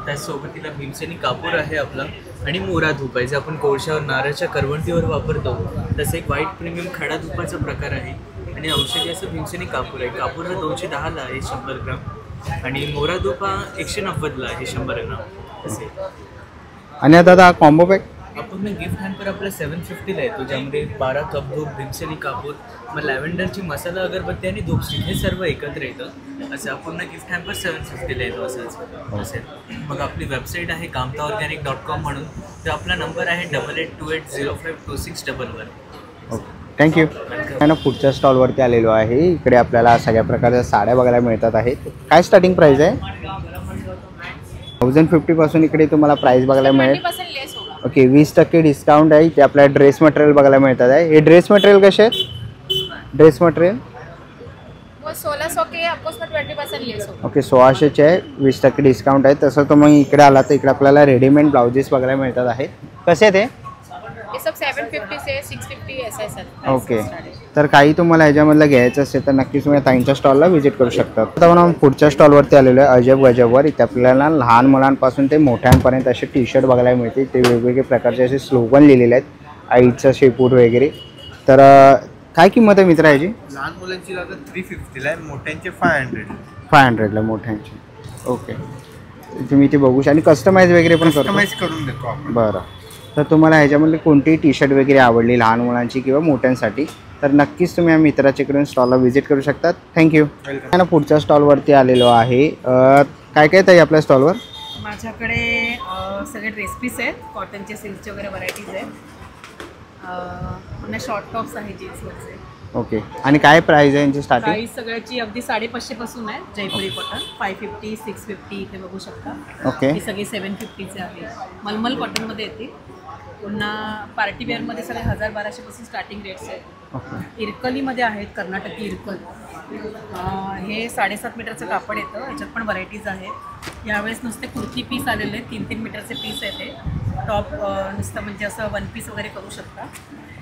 त्याचसोबत तिला भीमसेनी कापूर आहे आपला आणि मोरा धूप आहे, जे आपण कोळशावर नारळाच्या करवंटीवर वापरतो. तसं एक व्हाईट प्रीमियम खडा धुपाचा प्रकार आहे. आणि औषधी असं भीमसेनी कापूर आहे. कापूर हा 210ला आहे 100 ग्राम, आणि मोरा धूप हा 190ला आहे 100 ग्राम असे. आणि आता कॉम्बो पॅक आपण गिफ्ट हॅम्पर आपला 750ला येतो, ज्यामध्ये 12 कप धूप, भीमसेनी कापूर, मग लॅव्हेंडरची मसाला अगरबत्ती आणि धूप स्टिक हे सर्व एकत्र येतं. असं आपण गिफ्ट हॅम्पर 750ला येतो असंच असेल. मग आपली वेबसाईट आहे kamtaorganic.com म्हणून. तर आपला नंबर आहे 8828052611. थँक्यू. ना पुढच्या स्टॉलवरती आलेलो आहे. इकडे आपल्याला सगळ्या प्रकारच्या साड्या बघायला मिळतात आहेत. काय स्टार्टिंग प्राईस आहे? 1050 पासून इकडे तुम्हाला प्राईस बघायला मिळेल. ओके, 20% डिस्काउंट आहे. इथे आपल्याला ड्रेस मटेरियल बघायला मिळतात आहे. हे ड्रेस मटेरियल कसे आहेत? ड्रेस मटेरियल 1600 के आपको उसमें 20% लेस होगा. ओके, 1600चे आहे, 20% डिस्काउंट आहे. तसं तुम्ही इकडे आला तर इकडे आपल्याला रेडीमेड ब्लाउजेस बघायला मिळतात आहेत. कसे आहेत ये सब 750 से 650 ऐसा है. ओके, तर काही तुम्हाला ह्याच्यामधलं घ्यायचं असेल तर नक्कीच तुम्ही ताईंच्या स्टॉलला व्हिजिट करू शकता. आता आपण पुढच्या स्टॉलवरती आलेलो आहे अजब गजबवर. इथे आपल्याला लहान मुलांपासून ते मोठ्यांपर्यंत असे टी शर्ट बघायला मिळते. ते वेगवेगळे प्रकारचे असे स्लोगन लिहिलेले आहेत, आईचं शेपूट वगैरे. तर काय किंमत आहे मित्र याची? लहान मुलांची लागत 350ला आहे, मोठ्यांचे 500ला मोठ्यांचे. ओके, तुम्ही ते बघू शकता. आणि कस्टमाइज वगैरे पण कस्टमाइज करून देतो आपण. बरं, तर तुम्हाला ह्याच्यामधली कोणतीही टी शर्ट वगैरे आवडली लहान मुलांची किंवा मोठ्यांसाठी तर नक्कीच तुम्ही या मित्राच्याकडून स्टॉलला व्हिजिट करू शकता. थँक्यू. ना पुढच्या स्टॉलवरती आलेलो आहे. काय काय ताई आपल्या स्टॉलवर? माझ्याकडे सगळे ड्रेस पीस आहेत, कॉटनचे, सिल्कचे वगैरे व्हरायटीज आहेत. पुन्हा शॉर्ट टॉप्स आहे जीन्सवरचे. ओके, आणि काय प्राईस आहे यांची स्टार्टिंग? प्राईस सगळ्याची अगदी 550 पासून आहे. जयपुरी कॉटन 550, 650 इथे बघू शकता. ओके, हे सगळे 750चे आहे. मलमल कॉटनमध्ये येतील. पुन्हा पार्टी वेअरमध्ये सगळे 1000-1200 पासून स्टार्टिंग रेट्स आहेत. इरकलीमध्ये आहेत, कर्नाटकी इरकल. हे 7.5 मीटरचं कापड येतं. याच्यात पण व्हरायटीज आहेत. यावेळेस नुसते कुर्ती पीस आलेले आहेत, 3-3 मीटरचे पीस आहेत. हे टॉप नुसतं म्हणजे असं 1 पीस वगैरे करू शकता.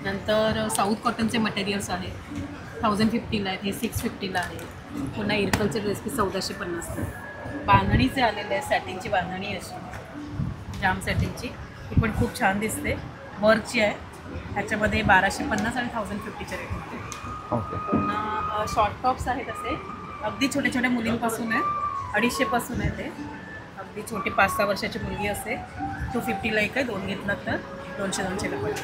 नंतर साऊथ कॉटनचे मटेरियल्स आहेत, 1050ला आहेत. हे 650ला आहे. पुन्हा इरकलचे ड्रेस पीस 1450ला. बांधणीचे आलेले आहेत, सॅटिनची बांधणी अशी, जाम सॅटिनची. ही पण खूप छान दिसते, वर्कची आहे. ह्याच्यामध्ये 1250 आणि 1050चे रेट होते. पुन्हा शॉर्ट टॉप्स आहेत असे, अगदी छोट्या छोट्या मुलींपासून आहे, 250 पासून आहे. ते अगदी छोटी 5-6 वर्षाची मुलगी असते, 250ला एक आहे. 2 घेतला तर 200-200ला पडेल.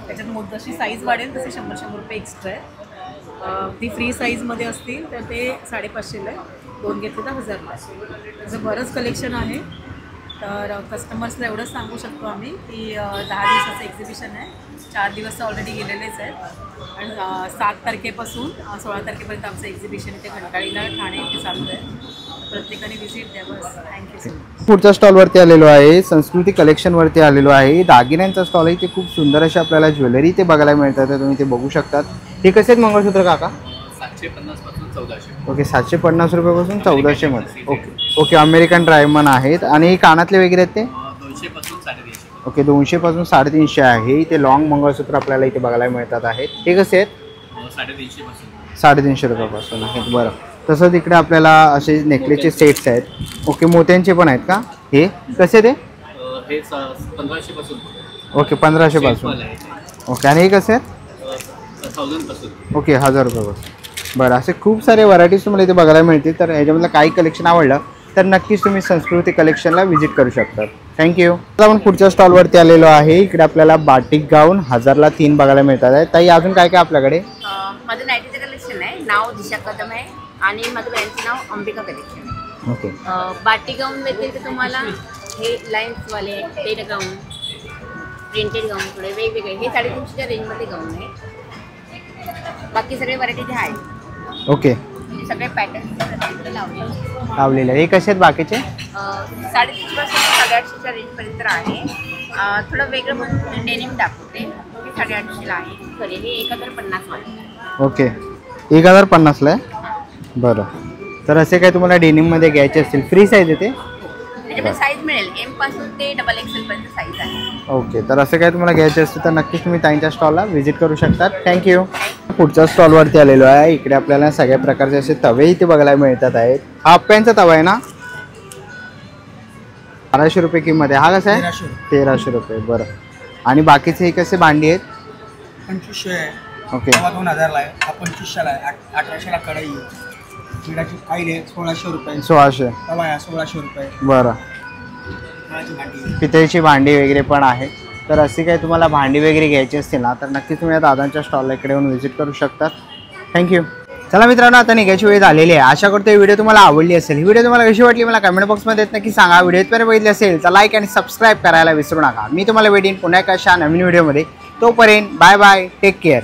त्याच्यात मग जशी साईज वाढेल तसे 100-100 रुपये एक्स्ट्रा आहे. अगदी फ्री साईजमध्ये असतील तर ते 550ला आहे. 2 घेतले तर 1000ला. त्याचं बरंच कलेक्शन आहे. तर कस्टमर्सला एवढंच सांगू शकतो आम्ही की 10 दिवसाचं एक्झिबिशन आहे. 4 दिवस ऑलरेडी गेलेलेच आहेत. आणि 7 तारखेपासून 16 तारखेपर्यंत आमचं एक्झिबिशन इथे घंटाळीला, ठाणे इथे चालू आहे. प्रत्येकाने व्हिजिट द्या. बस, थँक्यू. पुढच्या स्टॉलवरती आलेलो आहे, संस्कृती कलेक्शनवरती आलेलो आहे. दागिन्यांचा स्टॉल आहे. ते खूप सुंदर अशी आपल्याला ज्वेलरी ते बघायला मिळतात. तुम्ही ते बघू शकतात. हे कसे आहेत मंगळसूत्र काका? 750 पासून 1400. ओके, 750 रुपयापासून 1400 मध्ये. ओके, अमेरिकन डायमंड आहेत. आणि कानातले वगैरे आहेत ते 200 पासून 350. ओके, 200 पासून 350 आहे. इथे लॉंग मंगळसूत्र आपल्याला इथे बघायला मिळतात आहेत. हे कसे आहेत? 350 पासून 350 रुपयापासून आहेत. बरं, तसंच इकडे आपल्याला असे नेकलेसचे सेट्स आहेत. ओके, मोत्यांचे पण आहेत का? हे कसे ते? हे 1500 पासून. ओके, 1500 पासून. ओके, आणि हे कसे आहेत? 1000 पासून. ओके, 1000 रुपयापासून. बरं, असे खूप सारे व्हरायटीज तुम्हाला इथे बघायला मिळतील. तर ह्याच्यामधलं काही कलेक्शन आवडलं तर नक्कीच तुम्ही संस्कृती कलेक्शनला व्हिजिट करू शकता. थँक्यू. आता आपण पुढच्या स्टॉलवरती आलेलो आहे. इकडे आपल्याला बाटिक गाऊन 1000ला 3 बघायला मिळतात आहे. ताई, अजून काय काय आपल्याकडे? माझं नाईटीचं कलेक्शन आहे. नाव दिशा कदम आहे आणि माझं ब्रँडचं नाव अंबिका कलेक्शन आहे. ओके, बाटिक गाऊन व्यतिरिक्त तुम्हाला हे लाईन्सवाले टेड गाऊन, प्रिंटेड गाऊन थोडे वेगवेगळे, हे 350च्या रेंजमध्ये गाऊन आहे. बाकी सगळे व्हरायटी आहेत. ओके, सगळे पॅटर्न लावले लावलेले हे कसे आहेत बाकीचे? 350 850च्या रेंजपर्यंत आहे. थोडं वेगळं म्हणून डेनिम दाखवते, हे 850ला आहे. खरे हे 1050 मध्ये. ओके 1050ला आहे. बरं, तर असे काय तुम्हाला डेनिममध्ये घ्यायचे असतील फ्री साईज आहे ते? त्याच्यामध्ये साईज मिळेल, एम पासून ते XXL पर्यंत साईज आहे. ओके, तर असं काय तुम्हाला घ्यायचे असतील तर नक्कीच तुम्ही ताईंच्या स्टॉलला व्हिजिट करू शकता. थँक्यू. पुढच्या स्टॉलवरती आलेलो आहे. इकडे आपल्याला सगळ्या प्रकारचे असे तवे इथे बघायला मिळतात आहेत. हा अप्प्यांचा तवा आहे ना? 1200 रुपये किंमत आहे. हा कसा आहे? 1300 रुपये. बरं, आणि बाकीचे हे कसे भांडी आहेत? 2500 आहे. ओके, 2000ला आहे. हा 2500ला आहे. 1800ला कढई आहे. चिडाची फाईल आहे 1600 रुपये. 1600. तवा आहे 1600 रुपये. बरं, पितळाची भांडी, पितळेची भांडी वगैरे पण आहे. तर अशी काही तुम्हाला भांडी वगैरे घ्यायची असतील ना तर नक्की तुम्ही या दादांच्या स्टॉलला इकडे येऊन व्हिजिट करू शकता. थँक्यू. चला मित्रांनो, आता निघायची वेळ झालेली आहे. आशा करतो ही व्हिडिओ तुम्हाला आवडली असेल. ही व्हिडिओ तुम्हाला कशी वाटली मला कमेंट बॉक्समध्ये नक्की सांगा. व्हिडिओ इथपर्यंत बघितली असेल तर लाईक आणि सबस्क्राईब करायला विसरू नका. मी तुम्हाला भेटेन पुन्हा एका अशा नवीन व्हिडिओमध्ये. तोपर्यंत बाय बाय, टेक केअर.